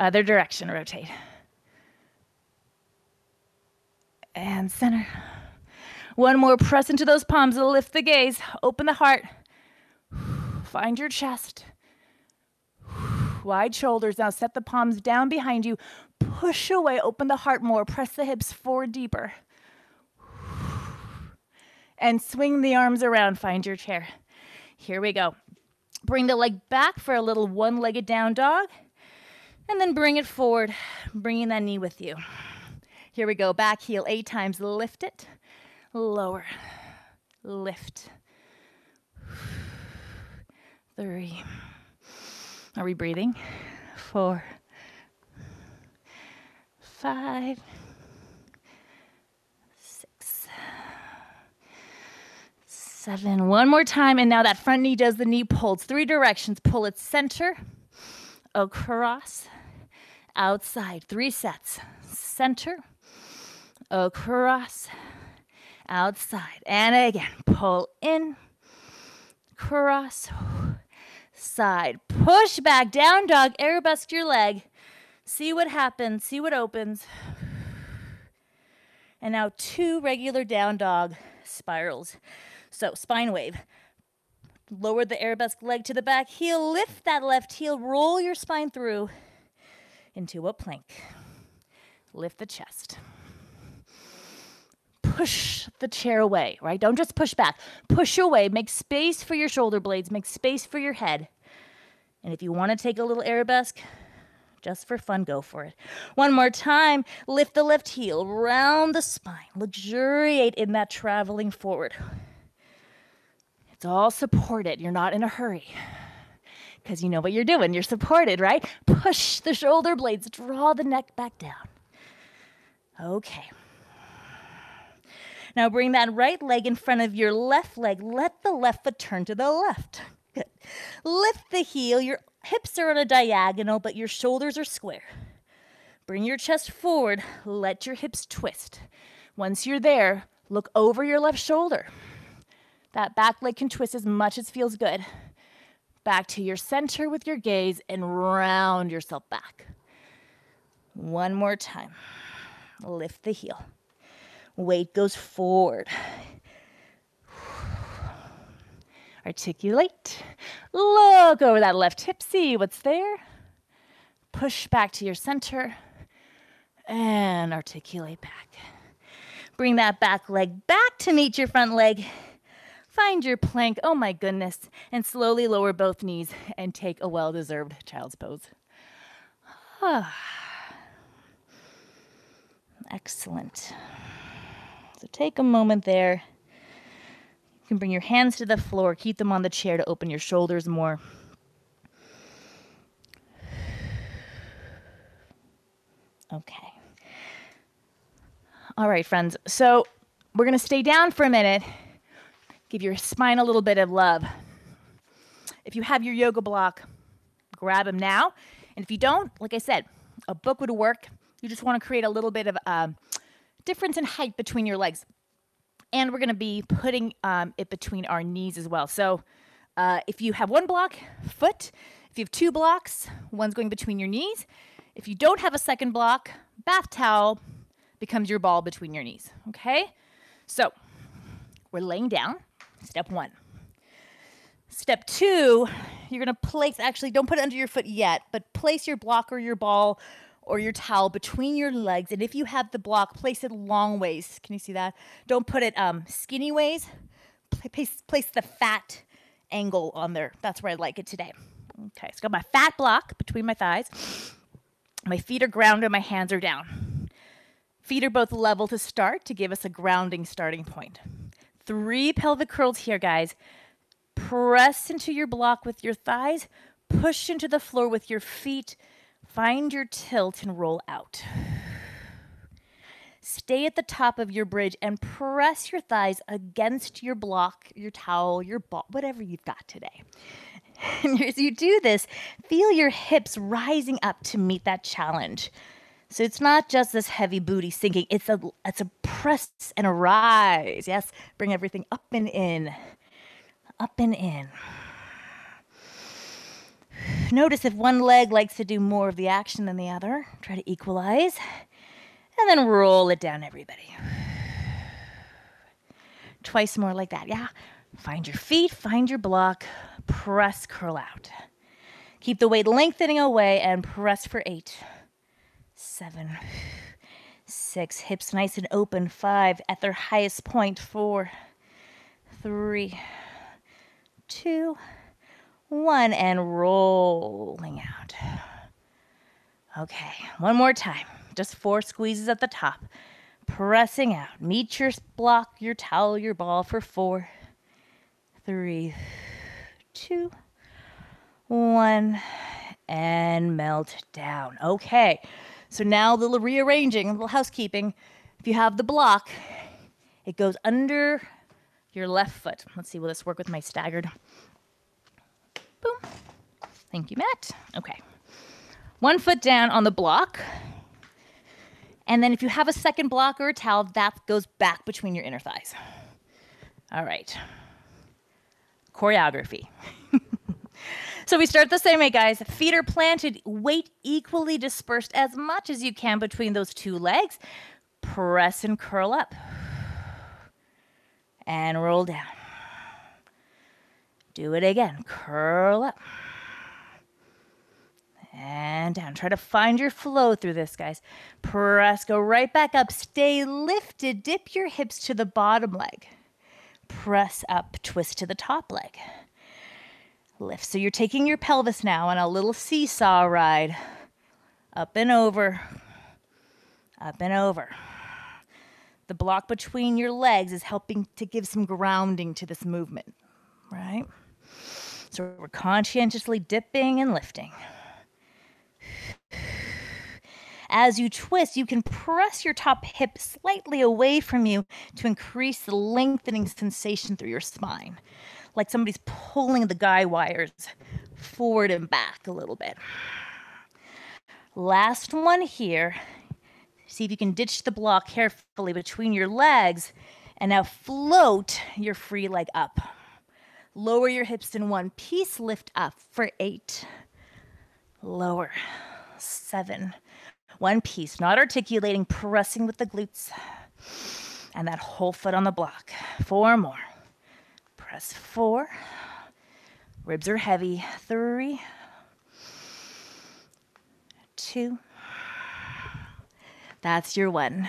Other direction, rotate. And center. 1 more, press into those palms, lift the gaze, open the heart. Find your chest. Wide shoulders. Now set the palms down behind you. Push away, open the heart more, press the hips forward deeper. And swing the arms around, find your chair. Here we go. Bring the leg back for a little one-legged down dog. And then bring it forward, bringing that knee with you. Here we go, back heel 8 times, lift it, lower, lift. 3. Are we breathing? 4, 5, 6, 7. One more time, and now that front knee does the knee pulls. 3 directions. Pull it center, across, outside. 3 sets. Center, across, outside. And again, pull in, cross, side. Push back, down dog, arabesque your leg. See what happens, see what opens. And now 2 regular down dog spirals. So spine wave. Lower the arabesque leg to the back heel, lift that left heel, roll your spine through into a plank. Lift the chest. Push the chair away, right? Don't just push back. Push away. Make space for your shoulder blades. Make space for your head. And if you want to take a little arabesque, just for fun, go for it. One more time. Lift the left heel, round the spine. Luxuriate in that traveling forward. It's all supported. You're not in a hurry because you know what you're doing. You're supported, right? Push the shoulder blades. Draw the neck back down. Okay. Now bring that right leg in front of your left leg. Let the left foot turn to the left. Good. Lift the heel. Your hips are on a diagonal, but your shoulders are square. Bring your chest forward. Let your hips twist. Once you're there, look over your left shoulder. That back leg can twist as much as feels good. Back to your center with your gaze and round yourself back. One more time. Lift the heel. Weight goes forward. Articulate. Look over that left hip. See what's there. Push back to your center. And articulate back. Bring that back leg back to meet your front leg. Find your plank. Oh my goodness. And slowly lower both knees and take a well-deserved child's pose. Excellent. So take a moment there. You can bring your hands to the floor. Keep them on the chair to open your shoulders more. Okay. All right, friends. So we're going to stay down for a minute. Give your spine a little bit of love. If you have your yoga block, grab them now. And if you don't, like I said, a book would work. You just want to create a little bit of difference in height between your legs. And we're going to be putting it between our knees as well. So if you have one block, foot. If you have 2 blocks, one's going between your knees. If you don't have a second block, bath towel becomes your ball between your knees. Okay? So we're laying down. Step 1. Step 2, you're going to place, actually don't put it under your foot yet, but place your block or your ball or your towel between your legs. And if you have the block, place it long ways. Can you see that? Don't put it skinny ways. Place the fat angle on there. That's where I like it today. Okay, so got my fat block between my thighs. My feet are grounded, my hands are down. Feet are both level to start to give us a grounding starting point. 3 pelvic curls here, guys. Press into your block with your thighs. Push into the floor with your feet. Find your tilt and roll out. Stay at the top of your bridge and press your thighs against your block, your towel, your ball, whatever you've got today. And as you do this, feel your hips rising up to meet that challenge. So it's not just this heavy booty sinking. It's a press and a rise. Yes, bring everything up and in. Up and in. Notice if one leg likes to do more of the action than the other. Try to equalize. And then roll it down, everybody. Twice more like that, yeah? Find your feet, find your block. Press, curl out. Keep the weight lengthening away and press for 8. 7, 6, hips nice and open. 5, at their highest point. 4, 3, 2, 1, and rolling out. Okay, one more time. Just 4 squeezes at the top. Pressing out. Meet your block, your towel, your ball for 4, 3, 2, 1, and melt down. Okay. So now a little rearranging, a little housekeeping. If you have the block, it goes under your left foot. Let's see, will this work with my staggered? Boom. Thank you, Matt. Okay. One foot down on the block. And then if you have a second block or a towel, that goes back between your inner thighs. All right. Choreography. So we start the same way, guys. Feet are planted, weight equally dispersed as much as you can between those two legs. Press and curl up. And roll down. Do it again. Curl up. And down. Try to find your flow through this, guys. Press, go right back up. Stay lifted. Dip your hips to the bottom leg. Press up, twist to the top leg. Lift. So you're taking your pelvis now on a little seesaw ride. Up and over. Up and over. The block between your legs is helping to give some grounding to this movement, right? So we're conscientiously dipping and lifting. As you twist, you can press your top hip slightly away from you to increase the lengthening sensation through your spine. Like somebody's pulling the guy wires forward and back a little bit. Last one here. See if you can ditch the block carefully between your legs and now float your free leg up. Lower your hips in one piece, lift up for 8. Lower, 7. One piece, not articulating, pressing with the glutes. And that whole foot on the block. 4 more. Press 4. Ribs are heavy. 3. 2. That's your 1.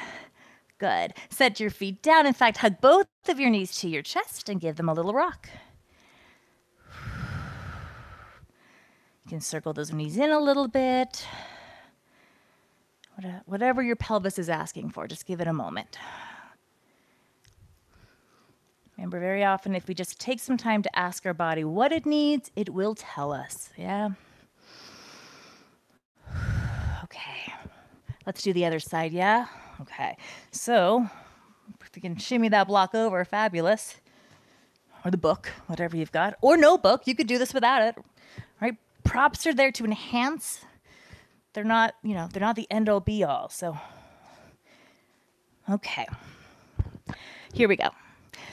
Good. Set your feet down. In fact, hug both of your knees to your chest and give them a little rock. You can circle those knees in a little bit. Whatever your pelvis is asking for, just give it a moment. Remember, very often, if we just take some time to ask our body what it needs, it will tell us. Yeah? Okay. Let's do the other side, yeah? Okay. So, if you can shimmy that block over, fabulous. Or the book, whatever you've got. Or no book, you could do this without it. Right? Props are there to enhance. They're not, they're not the end-all be-all. So, okay. Here we go.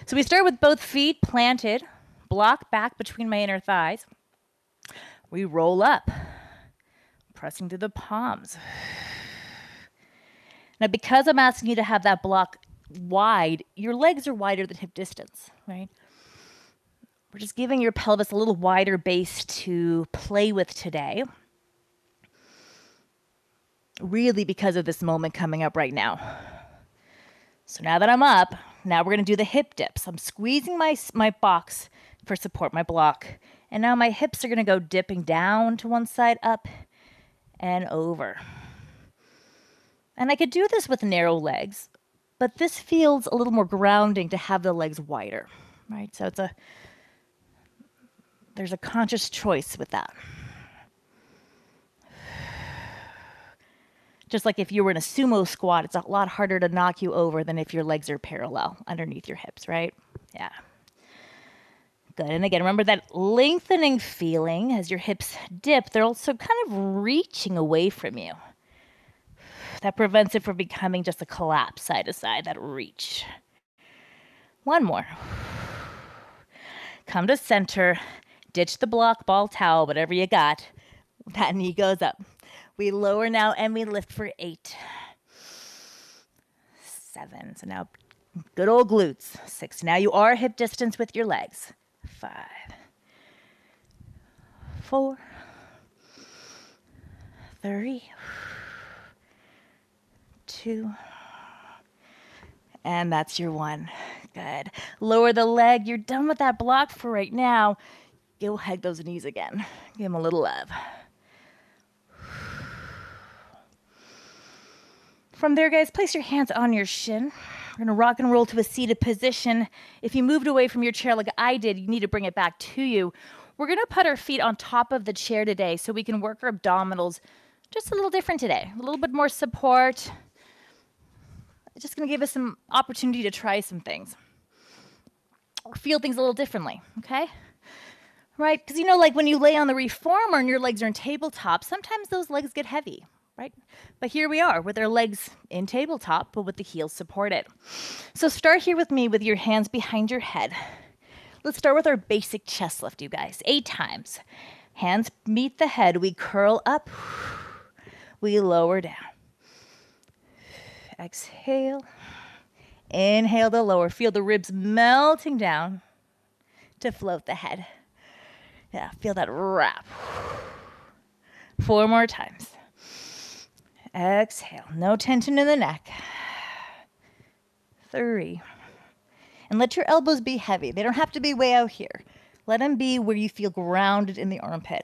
So we start with both feet planted, block back between my inner thighs. We roll up, pressing through the palms. Now, because I'm asking you to have that block wide, your legs are wider than hip distance, right? We're just giving your pelvis a little wider base to play with today. Really because of this moment coming up right now. So now that I'm up, now we're going to do the hip dips. I'm squeezing my box for support, my block. And now my hips are going to go dipping down to one side, up and over. And I could do this with narrow legs, but this feels a little more grounding to have the legs wider, right? So there's a conscious choice with that. Just like if you were in a sumo squat, it's a lot harder to knock you over than if your legs are parallel underneath your hips, right? Yeah. Good. And again, remember that lengthening feeling as your hips dip, they're also kind of reaching away from you. That prevents it from becoming just a collapse side to side, that reach. One more. Come to center, ditch the block, ball, towel, whatever you got. That knee goes up. We lower now and we lift for 8. 7. So now good old glutes. 6. Now you are hip distance with your legs. 5. 4. 3. 2. And that's your 1. Good. Lower the leg. You're done with that block for right now. Go hug those knees again. Give them a little love. From there, guys, place your hands on your shin. We're going to rock and roll to a seated position. If you moved away from your chair like I did, you need to bring it back to you. We're going to put our feet on top of the chair today so we can work our abdominals just a little different today. A little bit more support. It's just going to give us some opportunity to try some things. feel things a little differently, okay? Right? Because like when you lay on the reformer and your legs are in tabletop, sometimes those legs get heavy, right? But here we are with our legs in tabletop, but with the heels supported. So start here with me with your hands behind your head. Let's start with our basic chest lift, you guys. 8 times. Hands meet the head. We curl up. We lower down. Exhale. Inhale to lower. Feel the ribs melting down to float the head. Yeah, feel that wrap. 4 more times. Exhale. No tension in the neck. 3. And let your elbows be heavy. They don't have to be way out here. Let them be where you feel grounded in the armpit.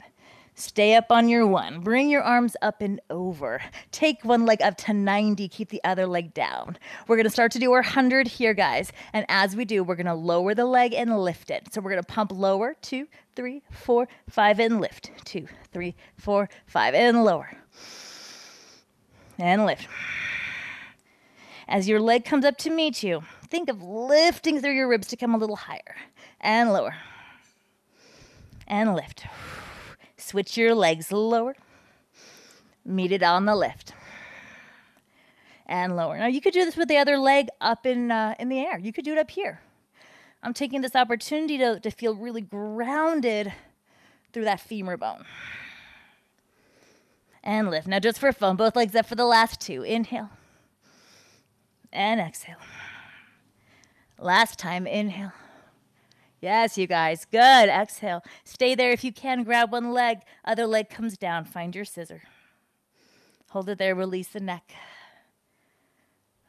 Stay up on your 1. Bring your arms up and over. Take one leg up to 90. Keep the other leg down. We're going to start to do our 100 here, guys. And as we do, we're going to lower the leg and lift it. So we're going to pump lower. 2, 3, 4, 5, and lift. 2, 3, 4, 5, and lower. And lift. As your leg comes up to meet you, think of lifting through your ribs to come a little higher. And lower. And lift. Switch your legs lower. Meet it on the lift. And lower. Now you could do this with the other leg up in the air. You could do it up here. I'm taking this opportunity to feel really grounded through that femur bone. And lift. Now just for fun, both legs up for the last 2. Inhale. And exhale. Last time, inhale. Yes, you guys, good. Exhale. Stay there if you can. Grab one leg. Other leg comes down. Find your scissor. Hold it there. Release the neck.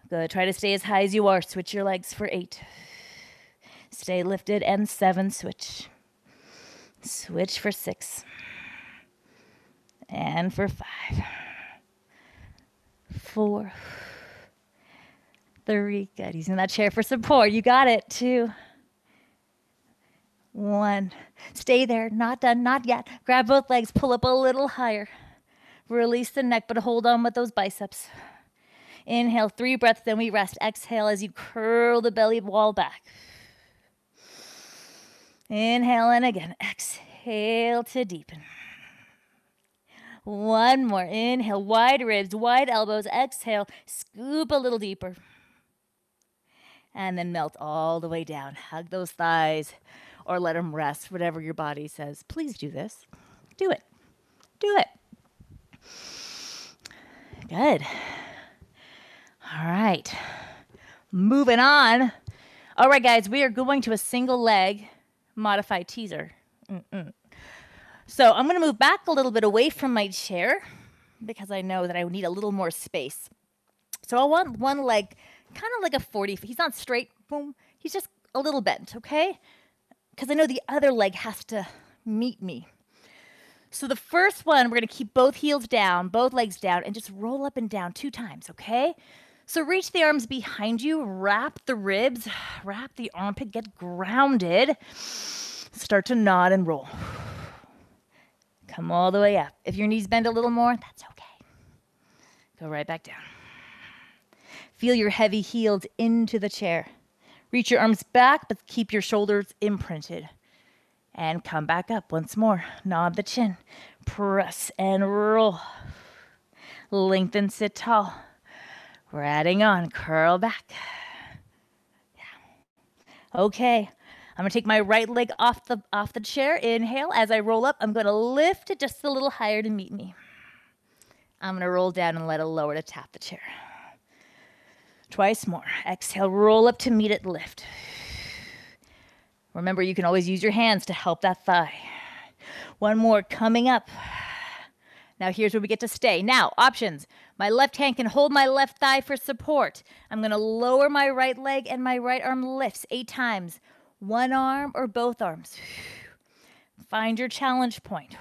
Good. Try to stay as high as you are. Switch your legs for 8. Stay lifted. And 7. Switch. Switch for 6. And for 5. 4. 3. Good. Using that chair for support. You got it. 2. 1. Stay there. Not done. Not yet. Grab both legs. Pull up a little higher. Release the neck, but hold on with those biceps. Inhale. 3 breaths. Then we rest. Exhale as you curl the belly wall back. Inhale and again. Exhale to deepen. 1 more. Inhale. Wide ribs. Wide elbows. Exhale. Scoop a little deeper. And then melt all the way down. Hug those thighs. Or let them rest, whatever your body says. Please do this. Do it. Do it. Good. All right. Moving on. All right, guys, we are going to a single leg modified teaser. So I'm going to move back a little bit away from my chair because I know that I need a little more space. So I want one leg kind of like a 40. He's not straight. Boom. He's just a little bent, okay? Because I know the other leg has to meet me. So the first one, we're going to keep both heels down, both legs down, and just roll up and down 2 times, okay? So reach the arms behind you, wrap the ribs, wrap the armpit, get grounded. Start to nod and roll. Come all the way up. If your knees bend a little more, that's okay. Go right back down. Feel your heavy heels into the chair. Reach your arms back, but keep your shoulders imprinted. And come back up once more. Nod the chin. Press and roll. Lengthen, sit tall. We're adding on. Curl back. Yeah. Okay. I'm going to take my right leg off the chair. Inhale. As I roll up, I'm going to lift it just a little higher to meet me. I'm going to roll down and let it lower to tap the chair. Twice more. Exhale, roll up to meet it, lift. Remember, you can always use your hands to help that thigh. 1 more, coming up. Now here's where we get to stay. Now, options. My left hand can hold my left thigh for support. I'm going to lower my right leg and my right arm lifts 8 times. 1 arm or both arms. Find your challenge point.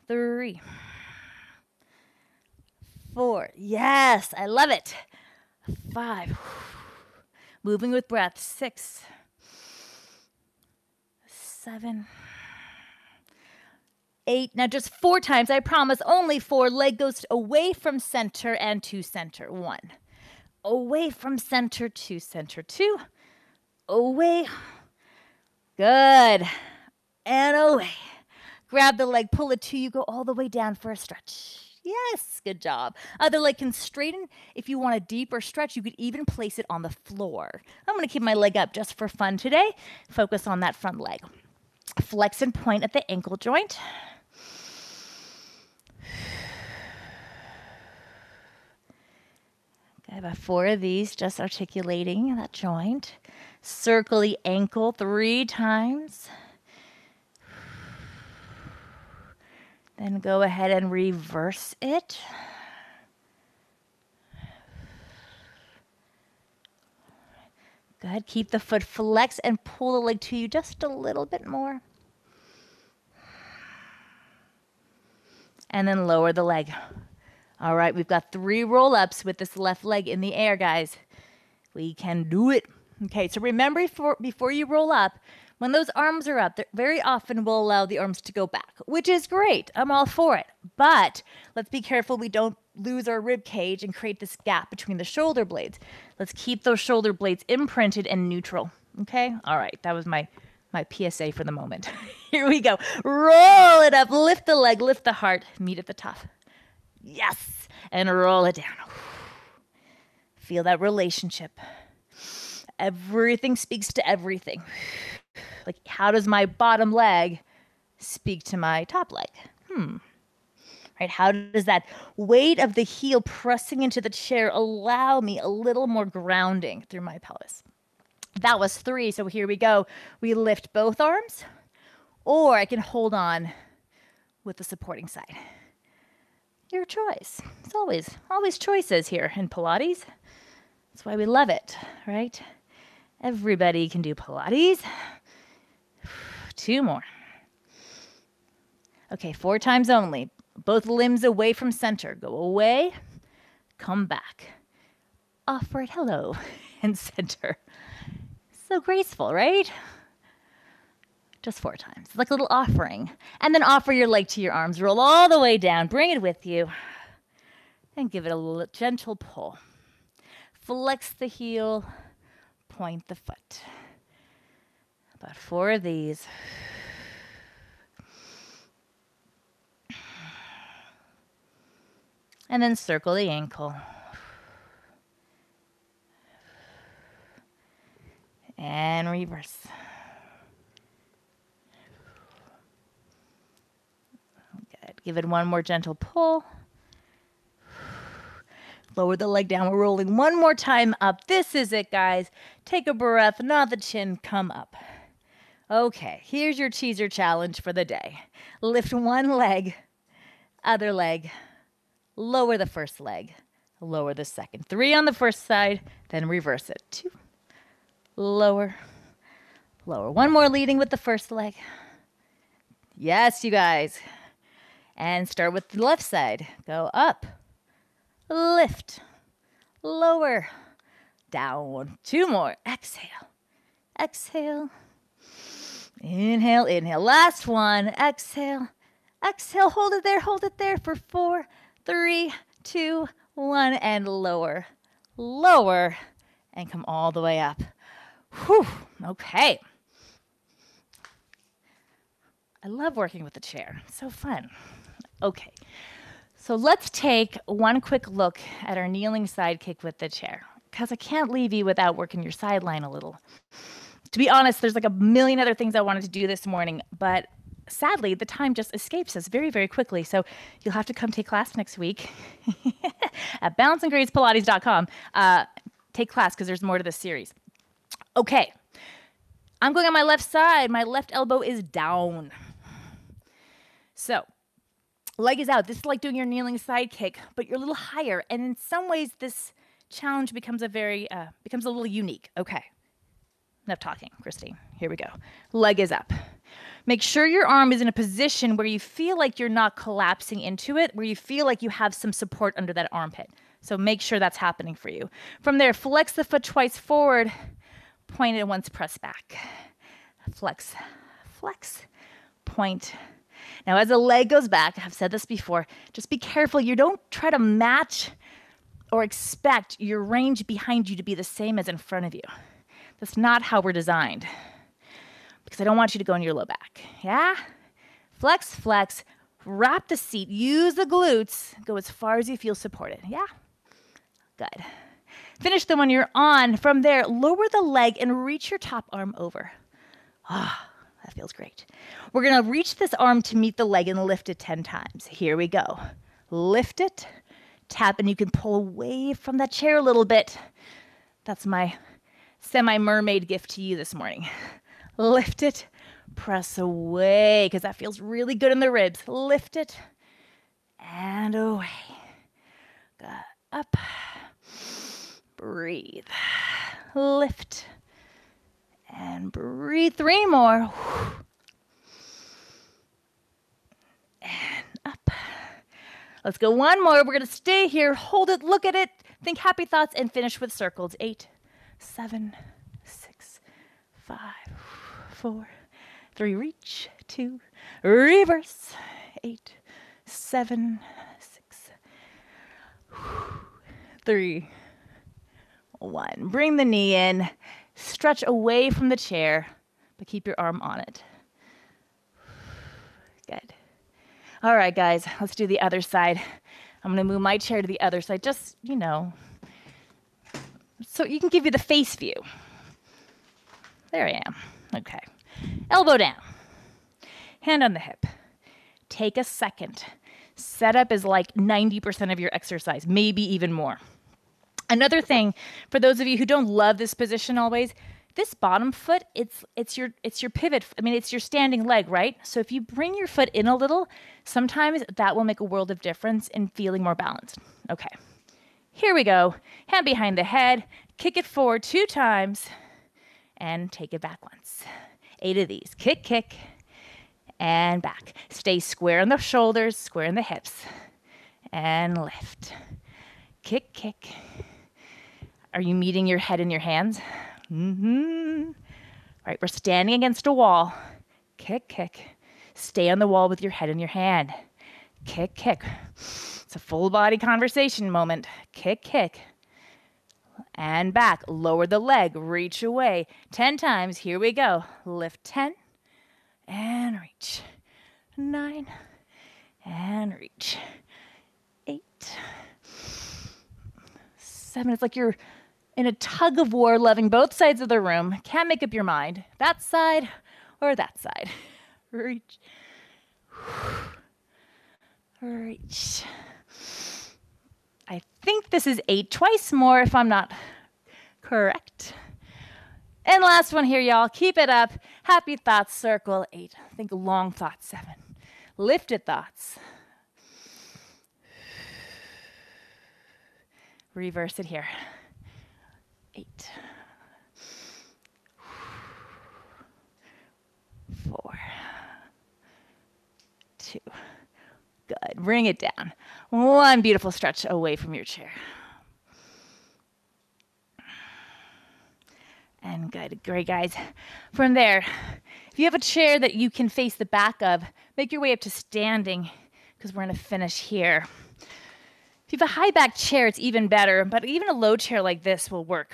3. 4. Yes, I love it. 5. Moving with breath. 6. 7. 8. Now just 4 times. I promise. Only 4. Leg goes away from center and to center. 1. Away from center to center. 2. away. Good. And away. Grab the leg, pull it to you, go all the way down for a stretch. Yes, good job. Other leg can straighten. If you want a deeper stretch, you could even place it on the floor. I'm going to keep my leg up just for fun today. Focus on that front leg. Flex and point at the ankle joint. I have 4 of these, just articulating that joint. Circle the ankle 3 times. Then go ahead and reverse it. Good. Keep the foot flexed and pull the leg to you just a little bit more. And then lower the leg. All right, we've got 3 roll-ups with this left leg in the air, guys. We can do it. Okay, so remember before you roll up, when those arms are up, very often we'll allow the arms to go back, which is great. I'm all for it. But let's be careful we don't lose our rib cage and create this gap between the shoulder blades. Let's keep those shoulder blades imprinted and neutral. Okay? All right, that was my PSA for the moment. Here we go. Roll it up, lift the leg, lift the heart, meet at the top. Yes, and roll it down. Feel that relationship. Everything speaks to everything. Like, how does my bottom leg speak to my top leg? Right? How does that weight of the heel pressing into the chair allow me a little more grounding through my pelvis? That was 3, so here we go. We lift both arms, or I can hold on with the supporting side. Your choice. It's always choices here in Pilates. That's why we love it, right? Everybody can do Pilates. 2 more. Okay, 4 times only. Both limbs away from center. Go away, come back. Offer it hello and center. So graceful, right? Just 4 times, like a little offering. And then offer your leg to your arms. Roll all the way down. Bring it with you. And give it a little gentle pull. Flex the heel. Point the foot. About 4 of these. And then circle the ankle. And reverse. Good. Give it one more gentle pull. Lower the leg down. We're rolling one more time up. This is it, guys. Take a breath, nod the chin, come up. Okay, here's your teaser challenge for the day. Lift one leg, other leg, lower the first leg, lower the second. 3 on the first side, then reverse it. 2, lower, lower. One more leading with the first leg. Yes, you guys. And start with the left side. Go up, lift, lower, down. 2 more. Exhale, exhale. Inhale, inhale. Last one. Exhale, exhale. Hold it there for 4, 3, 2, 1. And lower, lower, and come all the way up. Whew. Okay. I love working with the chair. So fun. Okay. So let's take one quick look at our kneeling side kick with the chair, because I can't leave you without working your sideline a little. To be honest, there's like a million other things I wanted to do this morning, but sadly, the time just escapes us very, very quickly. So you'll have to come take class next week at balanceandgracepilates.com. Take class because there's more to this series. Okay, I'm going on my left side. My left elbow is down. So leg is out. This is like doing your kneeling side kick, but you're a little higher. And in some ways, this challenge becomes a little unique. Okay. Enough talking, Christine. Here we go. Leg is up. Make sure your arm is in a position where you feel like you're not collapsing into it, where you feel like you have some support under that armpit. So make sure that's happening for you. From there, flex the foot twice forward, point it once, press back. Flex, flex, point. Now, as the leg goes back, I've said this before, just be careful. You don't try to match or expect your range behind you to be the same as in front of you. That's not how we're designed, because I don't want you to go into your low back. Yeah? Flex, flex, wrap the seat, use the glutes, go as far as you feel supported. Yeah? Good. Finish the one you're on. From there, lower the leg and reach your top arm over. Ah, that feels great. We're going to reach this arm to meet the leg and lift it 10 times. Here we go. Lift it, tap, and you can pull away from that chair a little bit. That's my semi-mermaid gift to you this morning. Lift it, press away, because that feels really good in the ribs. Lift it, and away. Good. Up. Breathe. Lift. And breathe. 3 more. And up. Let's go 1 more. We're going to stay here. Hold it. Look at it. Think happy thoughts and finish with circles. 8, 7, 6, 5, 4, 3. Reach. 2. Reverse. 8, 7, 6, 3, 1. Bring the knee in. Stretch away from the chair, but keep your arm on it. Good. All right, guys, let's do the other side. I'm going to move my chair to the other side, just, so you can give you the face view. There I am. Okay. Elbow down. Hand on the hip. Take a second. Setup is like 90% of your exercise, maybe even more. Another thing, for those of you who don't love this position always, this bottom foot, it's your pivot. I mean, it's your standing leg, right? So if you bring your foot in a little, sometimes that will make a world of difference in feeling more balanced. Okay, here we go. Hand behind the head, kick it forward 2 times, and take it back once. 8 of these. Kick, kick, and back. Stay square in the shoulders, square in the hips, and lift. Kick, kick. Are you meeting your head in your hands? Mm-hmm. All right, we're standing against a wall. Kick, kick. Stay on the wall with your head in your hand. Kick, kick. It's a full body conversation moment. Kick, kick. And back. Lower the leg. Reach away. 10 times. Here we go. Lift 10. And reach. 9. And reach. 8. 7. It's like you're in a tug of war, loving both sides of the room. Can't make up your mind. That side or that side. Reach. Reach. I think this is 8. Twice more if I'm not correct. And last one here, y'all. Keep it up. Happy thoughts, circle. 8. Think long thoughts. 7. Lifted thoughts. Reverse it here. 8. 4. 2. Good. Bring it down. 1 beautiful stretch away from your chair. And good. Great, guys. From there, if you have a chair that you can face the back of, make your way up to standing, because we're going to finish here. If you have a high back chair, it's even better, but even a low chair like this will work.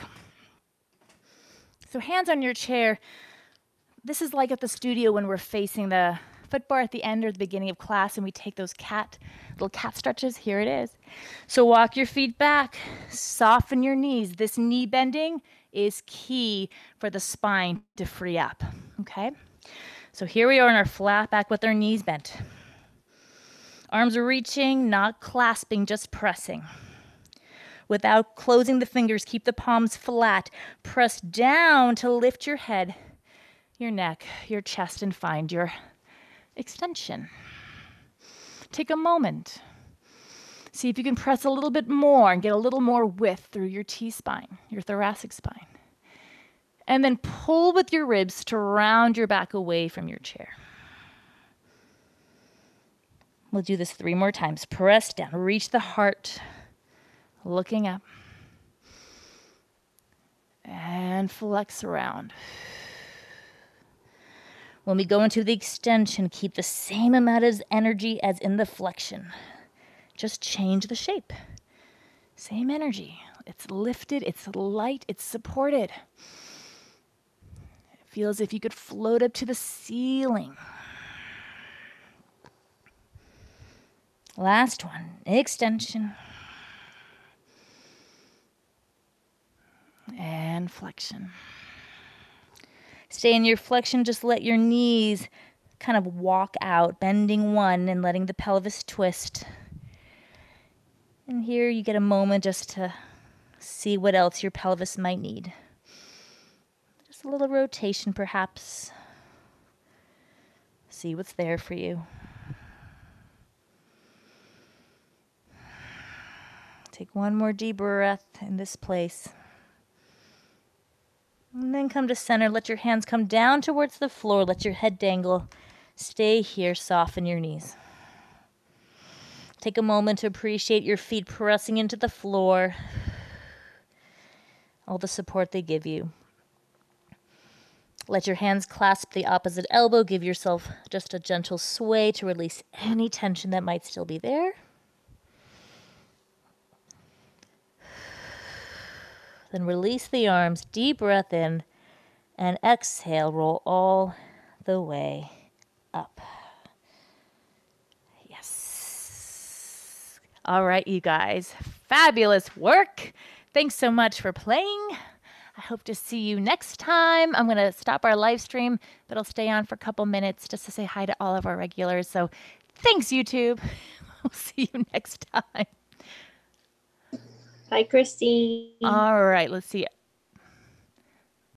So hands on your chair. This is like at the studio when we're facing the foot bar at the end or the beginning of class and we take those little cat stretches. Here it is. So walk your feet back, soften your knees. This knee bending is key for the spine to free up, okay? So here we are on our flat back with our knees bent. Arms are reaching, not clasping, just pressing. Without closing the fingers, keep the palms flat. Press down to lift your head, your neck, your chest, and find your extension. Take a moment. See if you can press a little bit more and get a little more width through your T-spine, your thoracic spine. And then pull with your ribs to round your back away from your chair. We'll do this 3 more times. Press down, reach the heart, looking up. And flex around. When we go into the extension, keep the same amount of energy as in the flexion. Just change the shape. Same energy. It's lifted, it's light, it's supported. Feel as if you could float up to the ceiling. Last one, extension. And flexion. Stay in your flexion, just let your knees kind of walk out, bending one and letting the pelvis twist. And here you get a moment just to see what else your pelvis might need. Just a little rotation perhaps. See what's there for you. Take one more deep breath in this place. And then come to center. Let your hands come down towards the floor. Let your head dangle. Stay here. Soften your knees. Take a moment to appreciate your feet pressing into the floor. All the support they give you. Let your hands clasp the opposite elbow. Give yourself just a gentle sway to release any tension that might still be there. Then release the arms, deep breath in, and exhale, roll all the way up. Yes. All right, you guys. Fabulous work. Thanks so much for playing. I hope to see you next time. I'm going to stop our live stream, but I'll stay on for a couple minutes just to say hi to all of our regulars. So thanks, YouTube. We'll see you next time. Hi, Christine. All right, let's see.